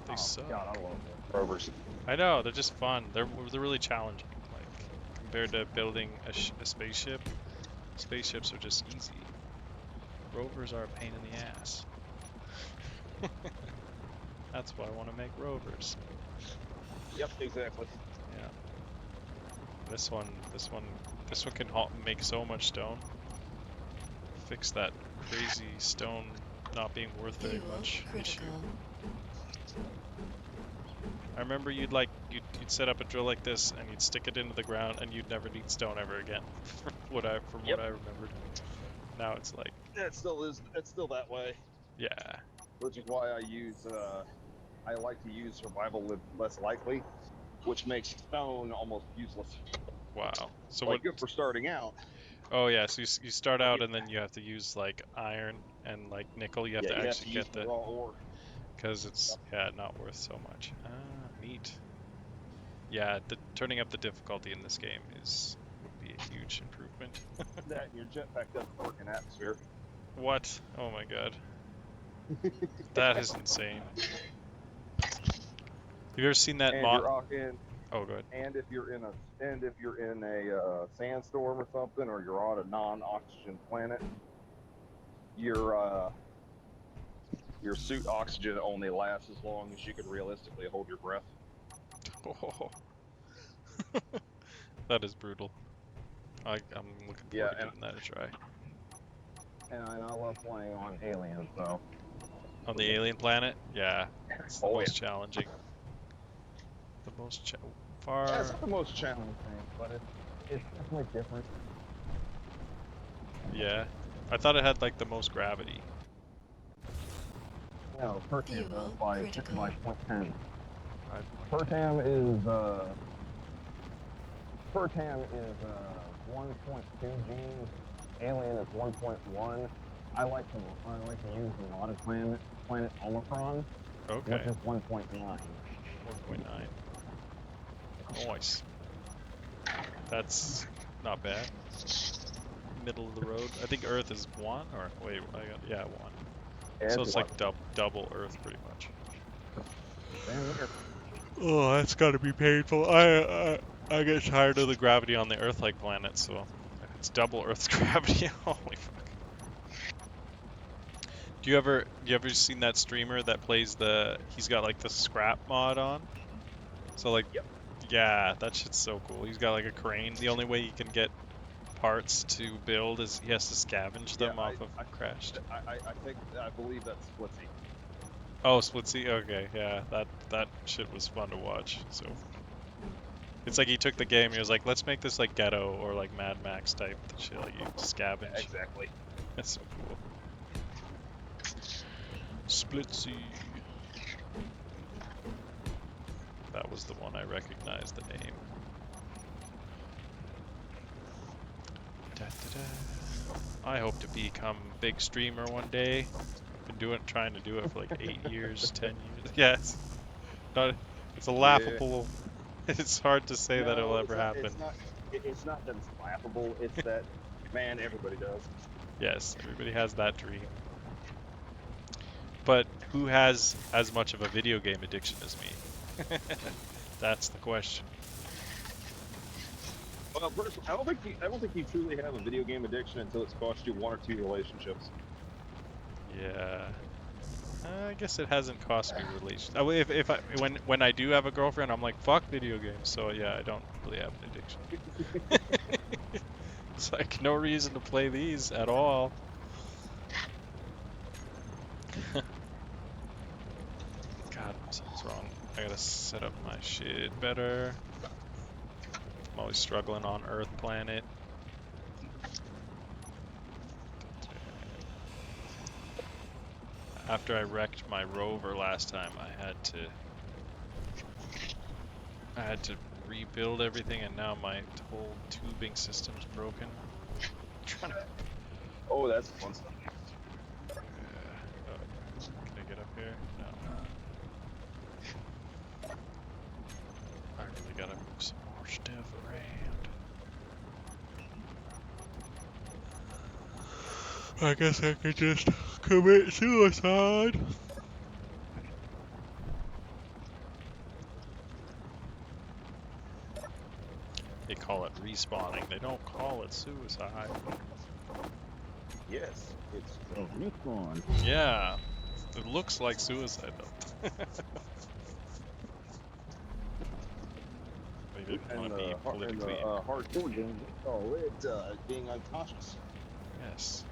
They suck. God, I love rovers. I know, they're just fun. They're really challenging. Like compared to building a spaceship, spaceships are just easy. Rovers are a pain in the ass. That's why I want to make rovers. Yep, exactly. Yeah. This one can make so much stone. Fix that crazy stone not being worth very Fuel much issue. critical. I remember you'd set up a drill like this and you'd stick it into the ground and you'd never need stone ever again. From what I remembered. Now it's like, It still is. It's still that way. yeah. Which is why I like to use survival less likely, which makes stone almost useless. Wow. So Like good for starting out. Oh yeah, so you start out and then you have to use like iron and like nickel. You have to actually use get the raw ore. because it's not worth so much. Ah, neat. Yeah, turning up the difficulty in this game would be a huge improvement. That and your jetpack doesn't work in atmosphere. What? Oh my god. That is insane. Have you ever seen that And mod? you're Oh, good. and if you're in a sandstorm or something, or you're on a non-oxygen planet, your suit oxygen only lasts as long as you can realistically hold your breath. Oh. That is brutal. I'm looking forward to giving that a try. And I love playing on Aliens, so. On the alien planet? Yeah, it's the Oh, most challenging. The most Yeah, it's not the most challenging thing, but it's definitely different. Yeah. I thought it had like the most gravity. No, Pertam Fuel by critical. 0.10. 5.10. Pertam is 1.2 Gs. Alien is 1.1. I like to use the modded planet Omicron, Okay. which is 1.9. 1.9. Nice. That's not bad. Middle of the road. I think Earth is 1, or wait, yeah, 1. Yeah, So it's like double Earth pretty much. Damn near. Oh, that's gotta be painful. I get tired of the gravity on the Earth-like planets, so if it's double Earth's gravity, holy fuck. Do you ever seen that streamer that plays he's got like the scrap mod on? So like, Yep. yeah, that shit's so cool. He's got like a crane. The only way he can get parts to build is he has to scavenge them Yeah, off of crashed. I believe that's Splitsy. Oh, Splitsy. Okay, yeah, that shit was fun to watch. So it's like he took the game. He was like, let's make this like Ghetto or like Mad Max type shit. Like you scavenge. Exactly. That's so cool. Splitsy. That was the one I recognized the name. I hope to become a big streamer one day. I've been trying to do it for like 8 years, 10 years. Yes. It's a laughable. It's hard to say that it'll ever happen. It's not that it's laughable. It's that, man, everybody does. Yes, everybody has that dream. But who has as much of a video game addiction as me? That's the question. Well, personally, I don't think you truly have a video game addiction until it's cost you 1 or 2 relationships. Yeah. I guess it hasn't cost me relations. When I do have a girlfriend, I'm like, fuck video games. So yeah, I don't really have an addiction. It's like no reason to play these at all. God, something's wrong. I gotta set up my shit better. I'm always struggling on Earth planet. After I wrecked my rover last time, I had to rebuild everything, and now my whole tubing system's broken. Oh, that's fun stuff. Can I get up here? No. I really gotta move some more stuff around. I guess I could just commit suicide. They call it respawning. They don't call it suicide. Yes, it's a respawn. Yeah, it looks like suicide though. They didn't want to be politically. Hardcore game, we call it being unconscious. Yes.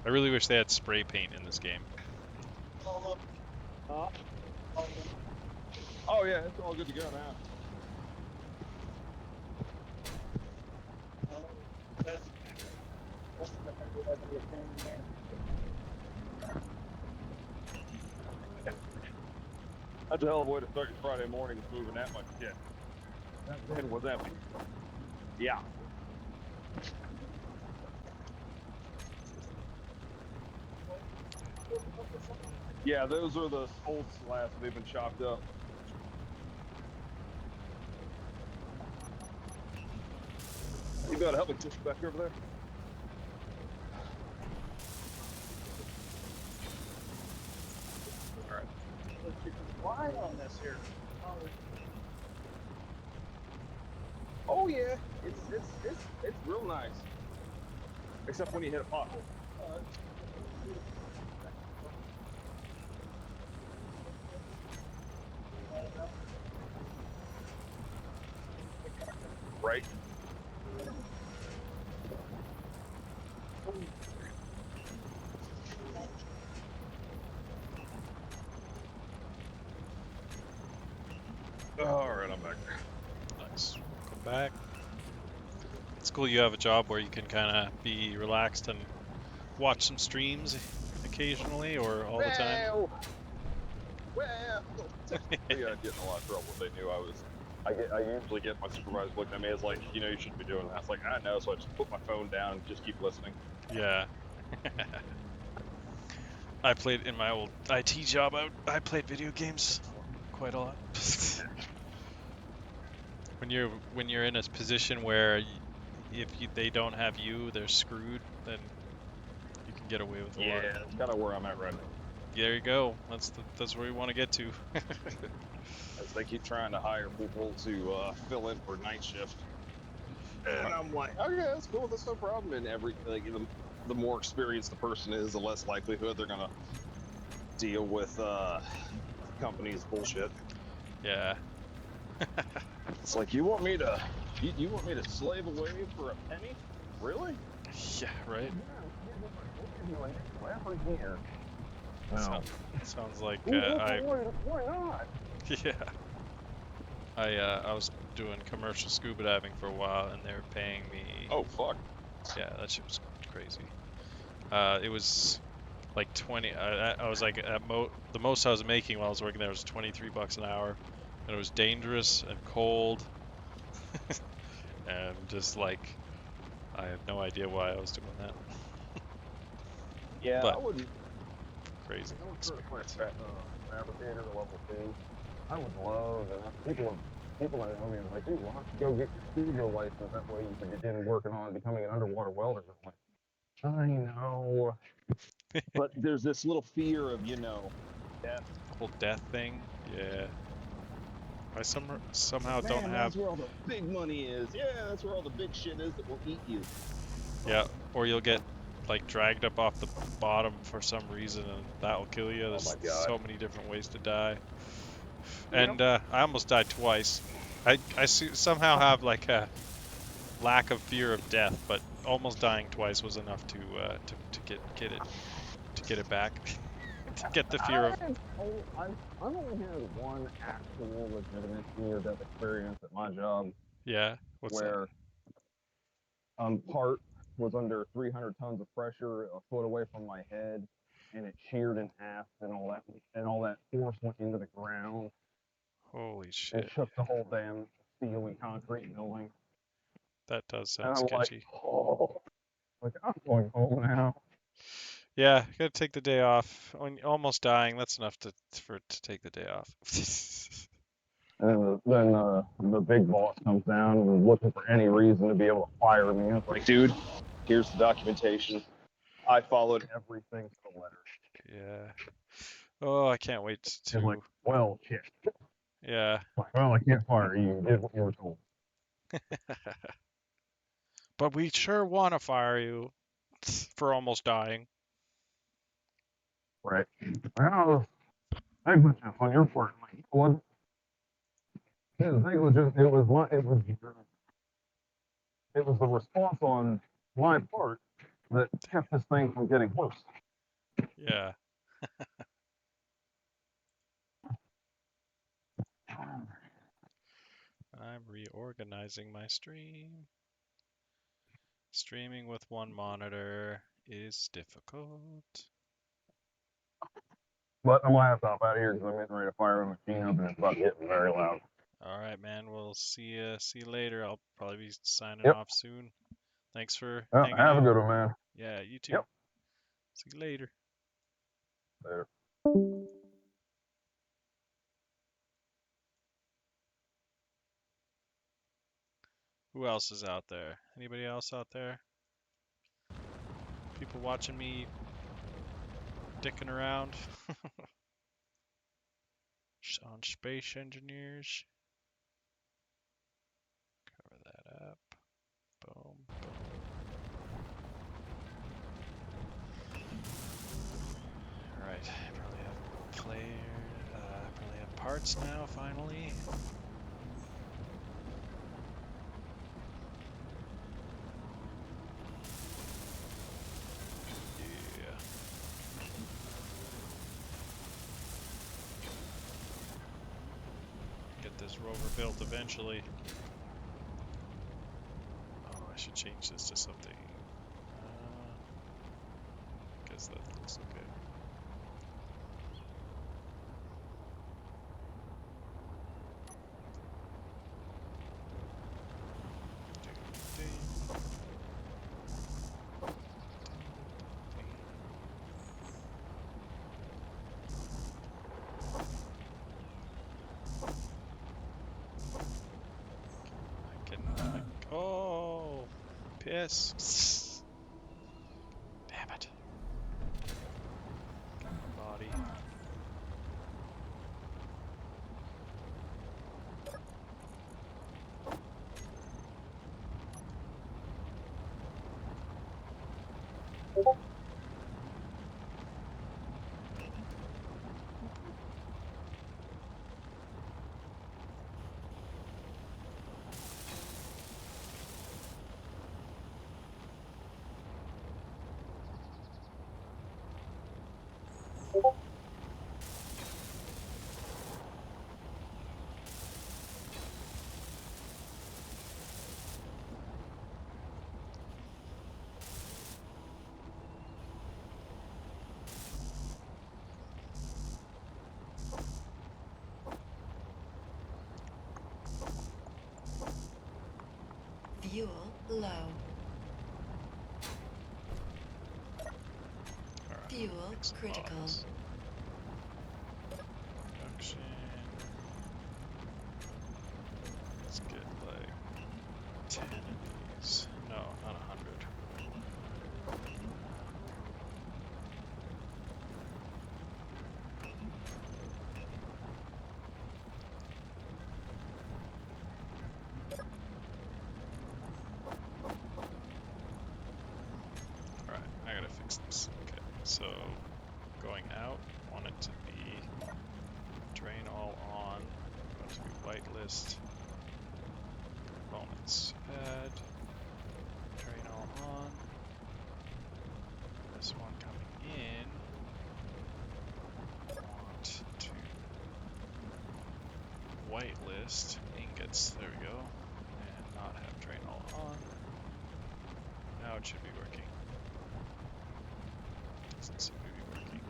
I really wish they had spray paint in this game. Oh yeah, it's all good to go now. That's a hell of a way to start your Friday morning, moving that much shit. That bin was empty. Yeah. Yeah, those are the old slabs. They've been chopped up. You gotta help me push back over there. All right. Why on this here? Oh yeah, it's real nice. Except when you hit a pothole. Right. All right, I'm back there. Nice. Come back. It's cool you have a job where you can kind of be relaxed and watch some streams occasionally or all the time. Well, yeah, I'd get in a lot of trouble if they knew I usually get my supervisor looking at me as like, you know, you shouldn't be doing that. It's like, I know, so I just put my phone down and just keep listening. Yeah. I played in my old IT job. I played video games quite a lot. when you're in a position where they don't have you, they're screwed. Then you can get away with a lot. Yeah, that's kind of where I'm at right now. There you go. That's where we want to get to. As they keep trying to hire people to fill in for night shift. And I'm like, okay, that's cool, that's no problem. And the more experienced the person is, the less likelihood they're gonna deal with companies' bullshit. Yeah. It's like, you want me to slave away for a penny? Really? Yeah. Right. Here. No. Sounds like Why not? Yeah. I was doing commercial scuba diving for a while, and they were paying me. Oh fuck. Yeah, that shit was crazy. It was like 20. I was like the most I was making while I was working there was $23 an hour, and it was dangerous and cold, and just like I have no idea why I was doing that. Yeah, But- I wouldn't. Crazy. I was certified fabricator level 2. I would love that. People that know me are like, dude, why don't you go get your studio license? That way you can begin working on becoming an underwater welder. I'm like, I know. But there's this little fear of, you know, death. Whole death thing. Yeah. I somehow Man, don't have. that's where all the big money is. Yeah, that's where all the big shit is that will eat you. Yeah, or you'll get like dragged up off the bottom for some reason, and that'll kill you. There's my God. so many different ways to die. And I almost died twice. I somehow have like a lack of fear of death, but almost dying twice was enough to get it back. To get the fear of. I've only had one actual legitimate near-death experience at my job Yeah. What's where part was under 300 tons of pressure a foot away from my head, and it sheared in half, and all that force went into the ground. that? Holy It shit. shook the whole damn steel and concrete building. That does And sound I'm sketchy. like, oh, like I'm going home now. Yeah, gotta take the day off. When you're almost dying, that's enough to take the day off. And then the big boss comes down and is looking for any reason to be able to fire me. It's like, Dude, here's the documentation. I followed. everything to the letter. Yeah. Oh, I can't wait to. And like, well, shit. Yeah. Like, well, I can't fire you. You did what you were told. But we sure want to fire you for almost dying. Right. Well, negligence on your part, like, wasn't. It was negligence. It was the response on my part that kept this thing from getting worse. Yeah. I'm reorganizing my stream. Streaming with one monitor is difficult. But I'm gonna have to hop out of here because I'm getting ready to fire a machine up and it's about getting very loud. All right, man. We'll see you later. I'll probably be signing Yep. off soon. Thanks for Well, hanging have out. a good one, man. Yeah, you too. Yep. See you later. Later. Who else is out there? Anybody else out there? People watching me dicking around on Space Engineers. Cover that up. Boom, boom. Alright, probably have probably have parts now, finally. Yeah. Get this rover built eventually. Oh should change this to something. Guess that looks okay. Oh, piss. Damn it. Body. Fuel low. Alright, Fuel fix critical. bottles. Production. Let's get like 10 of these. No, not 100. Alright, I gotta fix this. Okay, so going out, want it to be drain all on, want it to be whitelist, components, add, drain all on, this one coming in, want to whitelist ingots, there we go, and not have drain all on. Now it should be working. Doesn't seem to be working.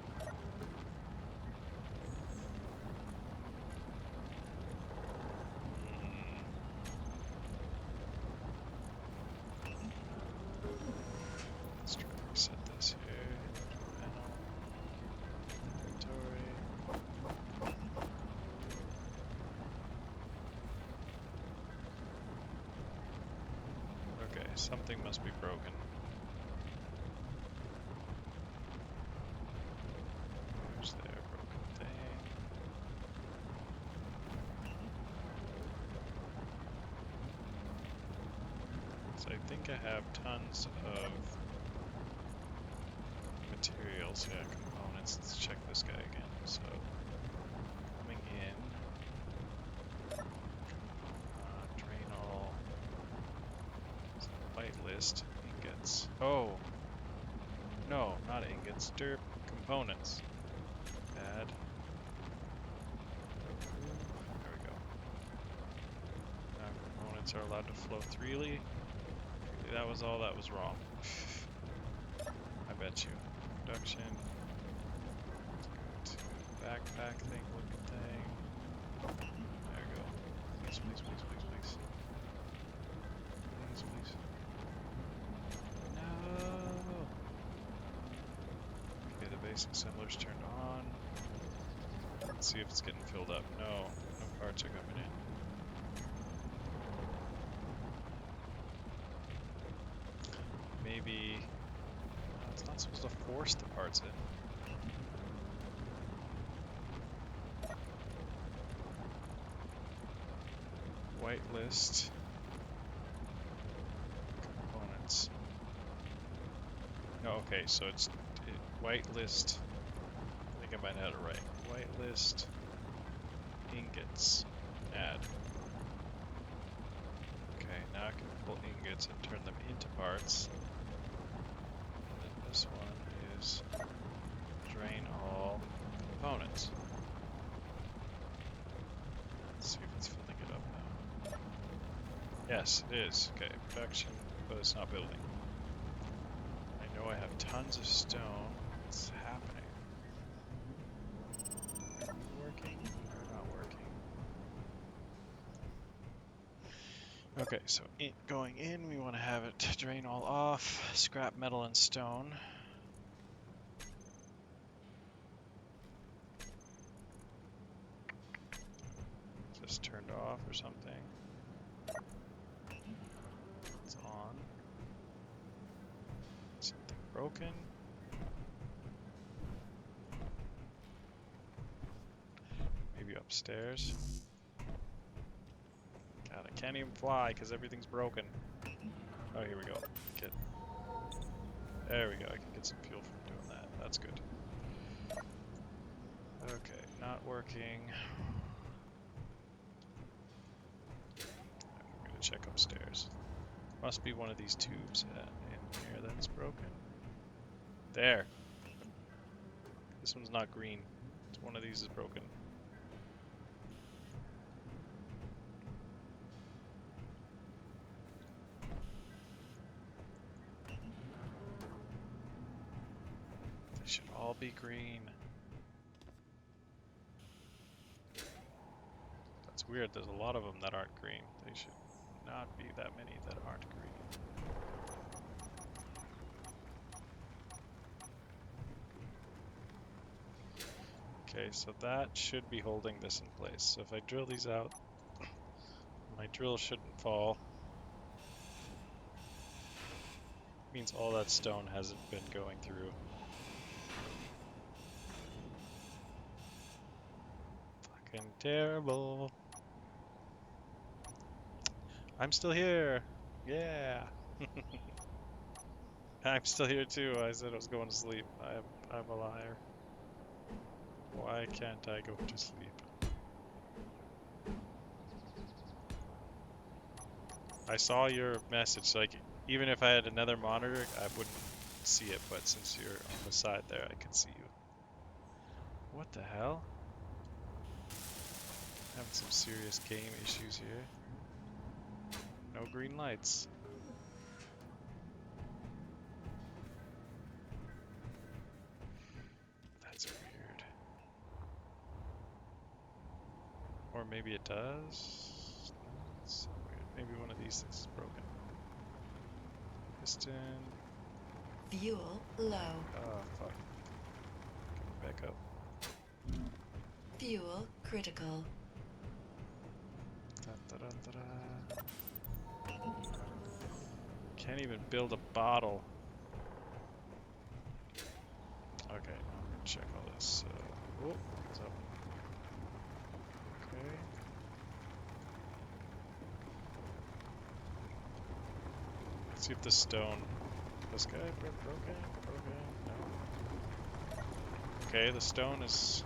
Let's try to reset this here. Panel. Inventory. Okay, something must be broken. There's their broken thing. So I think I have tons of materials, yeah, components. Let's check this guy again. So, coming in, drain all, whitelist, ingots. Oh, no, not ingots, derp, components. Add. There we go. Now components are allowed to flow freely. That was all that was wrong. I bet you. Production. Let's go to backpack thing, looking thing. There we go. Please, please, please, please, please. Please, please. No! Okay, the basic assembler's turned on. Let's see if it's getting filled up. No, no parts are coming in. Maybe it's not supposed to force the parts in. Whitelist components. No, okay, so it's whitelist. I think I might have it right. Whitelist ingots. Add. Okay, now I can pull ingots and turn them into parts. And then this one is drain all components. Let's see if it's filling it up now. Yes, it is. Okay, production but it's not building. I know I have tons of stone. What's happening? Working or not working? Okay, so going in, we want to have it drain all off, scrap metal and stone. Just turned off or something. It's on. Something broken. Maybe upstairs. God, I can't even fly because everything's broken. Oh, here we go. Get. There we go. I can get some fuel from doing that. That's good. Okay, not working. I'm gonna check upstairs. Must be one of these tubes in here that's broken. There. This one's not green. It's one of these is broken. They should all be green. That's weird. There's a lot of them that aren't green. They should not be that many that aren't green. Okay, so that should be holding this in place. So if I drill these out, my drill shouldn't fall. Means all that stone hasn't been going through. Fucking terrible. I'm still here. Yeah. I'm still here too. I said I was going to sleep. I'm a liar. Why can't I go to sleep? I saw your message. Like, even if I had another monitor, I wouldn't see it. But since you're on the side there, I can see you. What the hell? Having some serious game issues here. No green lights. That's weird. Or maybe it does? That's so weird. Maybe one of these things is broken. Piston. Fuel low. Oh, fuck. Coming back up. Fuel critical. Da-da-da-da-da. Can't even build a bottle. Okay, I'm gonna check all this. Oh, what's up? Okay. Let's see if the stone. This guy broken? No. Okay, the stone is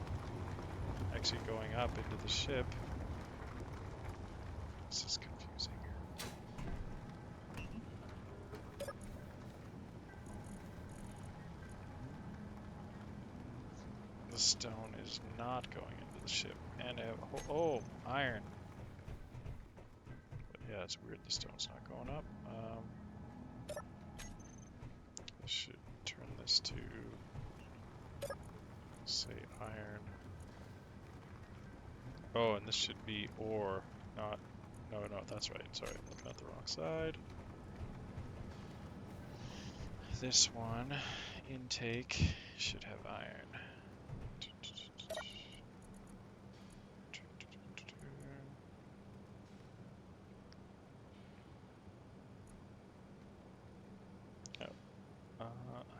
actually going up into the ship. This is confusing. The stone is not going into the ship. And I have oh, iron. But yeah, it's weird the stone's not going up. I should turn this to, say, iron. Oh, and this should be ore, not, no, that's right. Sorry, I'm looking at the wrong side. This one, intake, should have iron.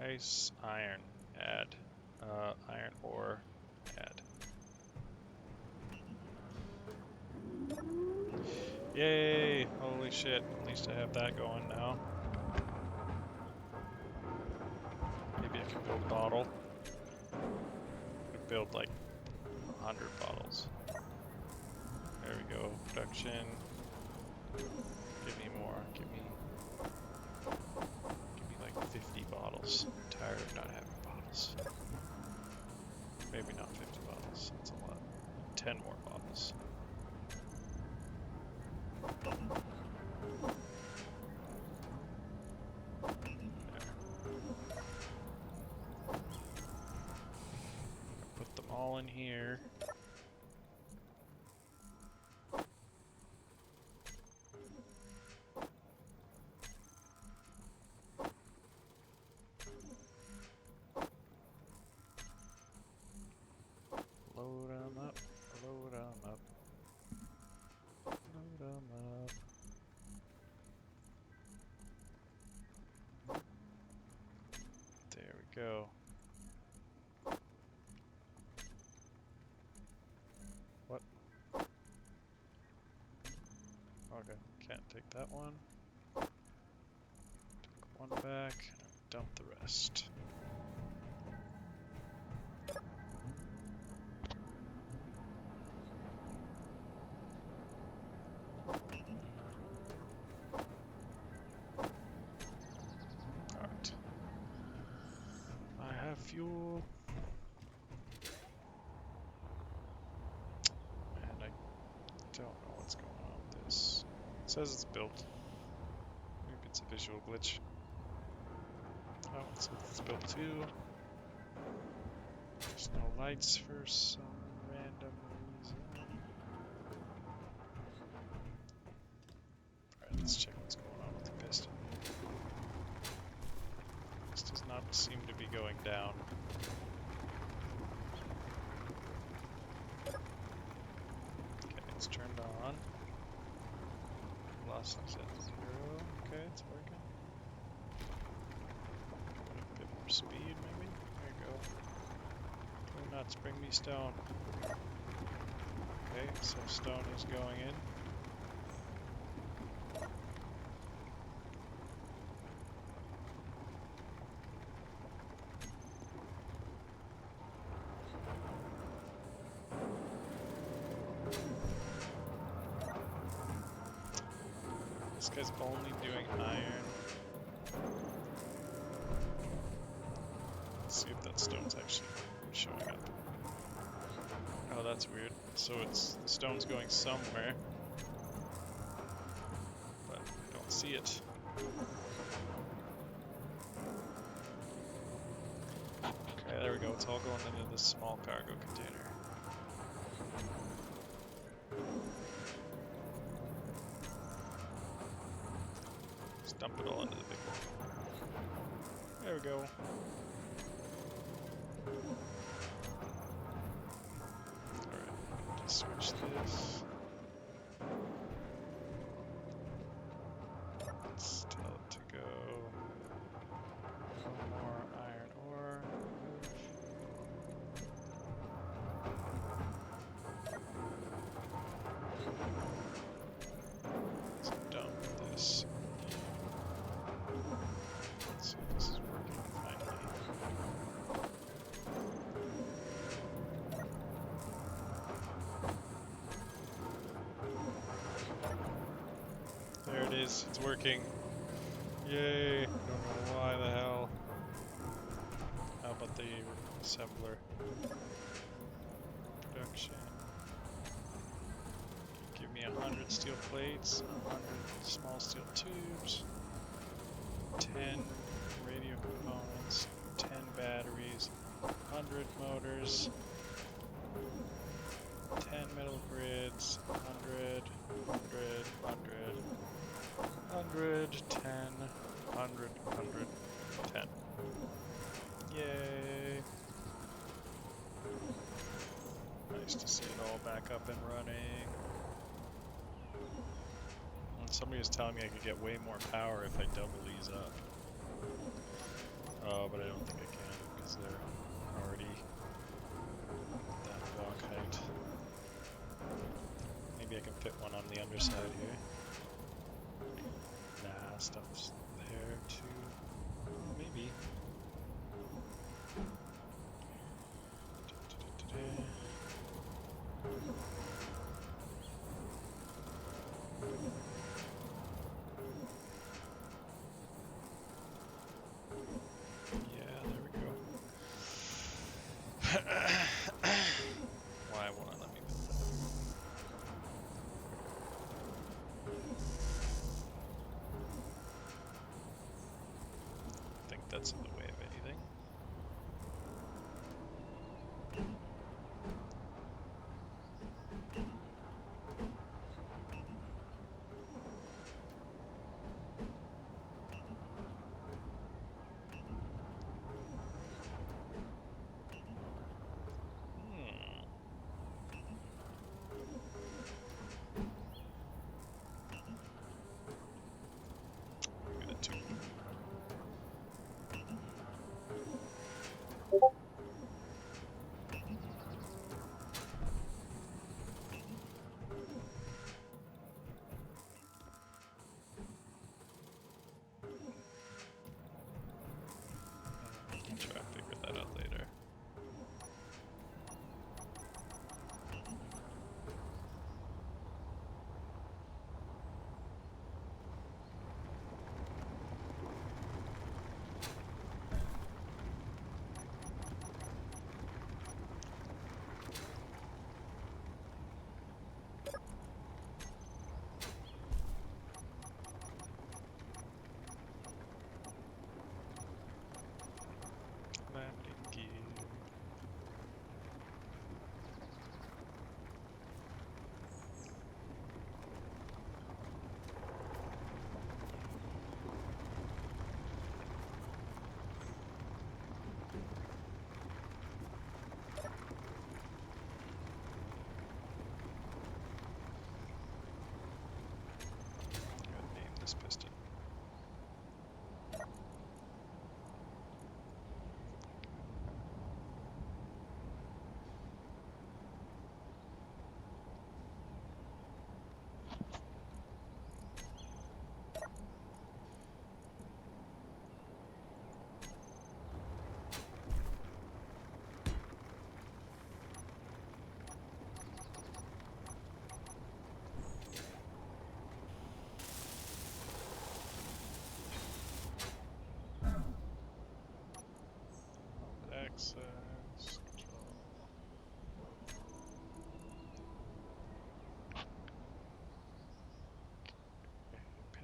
Ice, iron, add. Iron ore, add. Yay! Holy shit, at least I have that going now. Maybe I can build a bottle. I could build like 100 bottles. There we go, production. Give me more, give me like 50 bottles. I'm tired of not having bottles. Maybe not 50 bottles, that's a lot. 10 more bottles. go? What? Okay, can't take that one. Take one back, and dump the rest. Alright. I have fuel. And I don't know what's going on with this. It says it's built. Maybe it's a visual glitch. Oh, it says it's built too. There's no lights for some random reason. Alright, let's check what's going on with the piston. This does not seem to be going down. Okay, it's turned on. Velocity's at 0. Okay, it's working. A bit more speed, maybe? There you go. Do nuts, bring me stone. Okay, so stone is going in. This guy's only doing iron. Let's see if that stone's actually showing up. Oh, that's weird. So it's the stone's going somewhere, but I don't see it. Okay, there we go. It's all going into this small cargo container. Just dump it all into the big one. There we go. Alright, just switch this. Let's tell it to go. No more iron ore. Let's dump this. Let's see if this is working finally. There it is, it's working. Yay! Don't know why the hell. How about the assembler? Production. Give me 100 steel plates, 100 small steel tubes, 10 radio components, 10 batteries, 100 motors, 10 metal grids, 100, 100, 100, 100, 10, 100, 100, 10. Yay! Nice to see it all back up and running. And somebody was telling me I could get way more power if I double these up. Oh, but I don't think I can because they're already that block height. Maybe I can fit one on the underside here. Nah, stuff's there too. Oh, maybe. Yeah, there we go. Why won't it let me build that? I think that's in the way of anything. Maybe the two.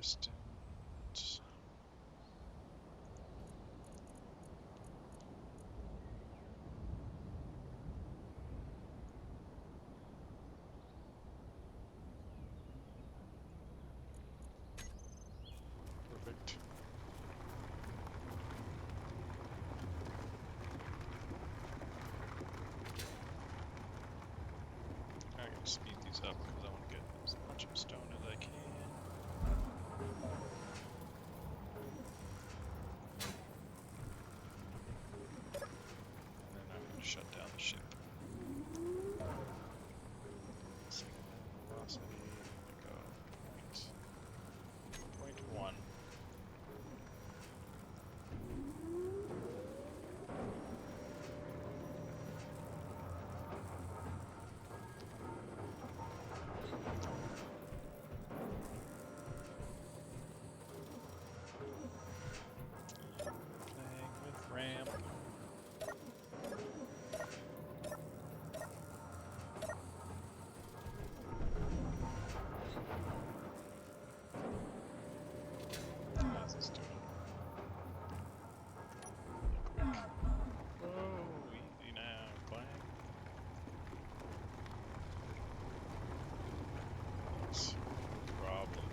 Distant. Perfect. I'm gonna speed these up because I want to get as much of stone as I can. And then I'm gonna shut down the ship. Second velocity, go point 1. Playing with ramp. How's this doing? Quick. Whoa, easy now, clang. Yes, no problem.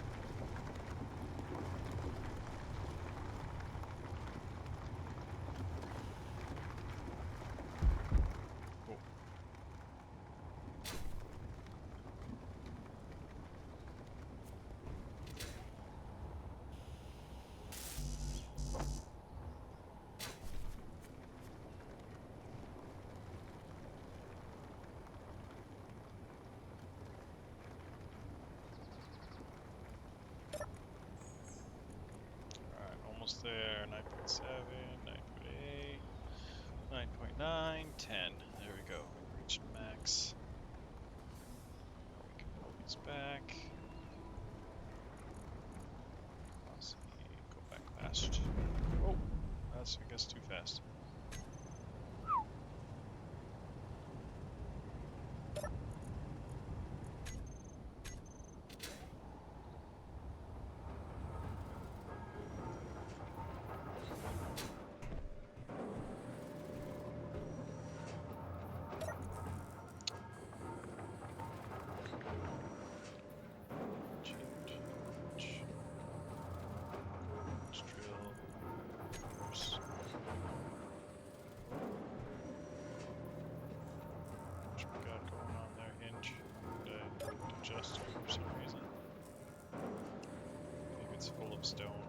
Cool. Alright, almost there. 9.7, 9.8, 9.9, 10. There we go. We reached max. Now we can pull these back. Velocity, go back fast. Oh, that's, I guess, too fast. Let's drill. Oops. What you got going on there, Hinge? Adjusting for some reason. Maybe it's full of stone.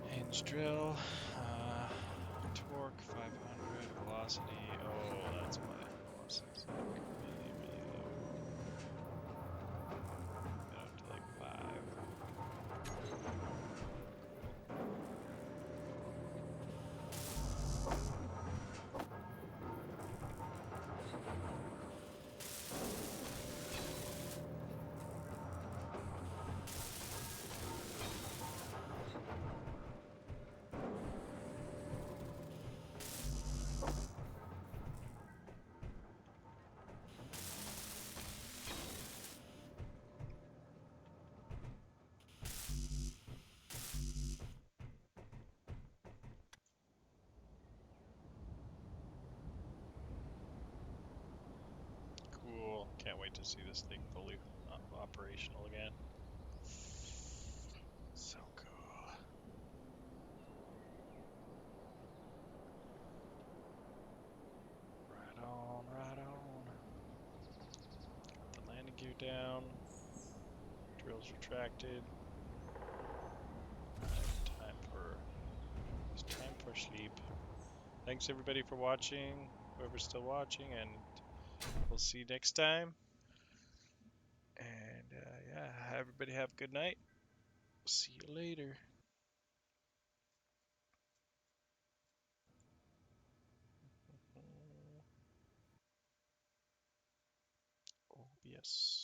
Hinge drill. Torque 500. Velocity. Oh, that's why velocity's like really, really low. Get up to like 5. Cool. Can't wait to see this thing fully operational again. So cool. Right on, right on. Got the landing gear down. Drills retracted. It's time for sleep. Thanks everybody for watching, whoever's still watching, and we'll see you next time. And yeah, everybody have a good night. See you later. OBS.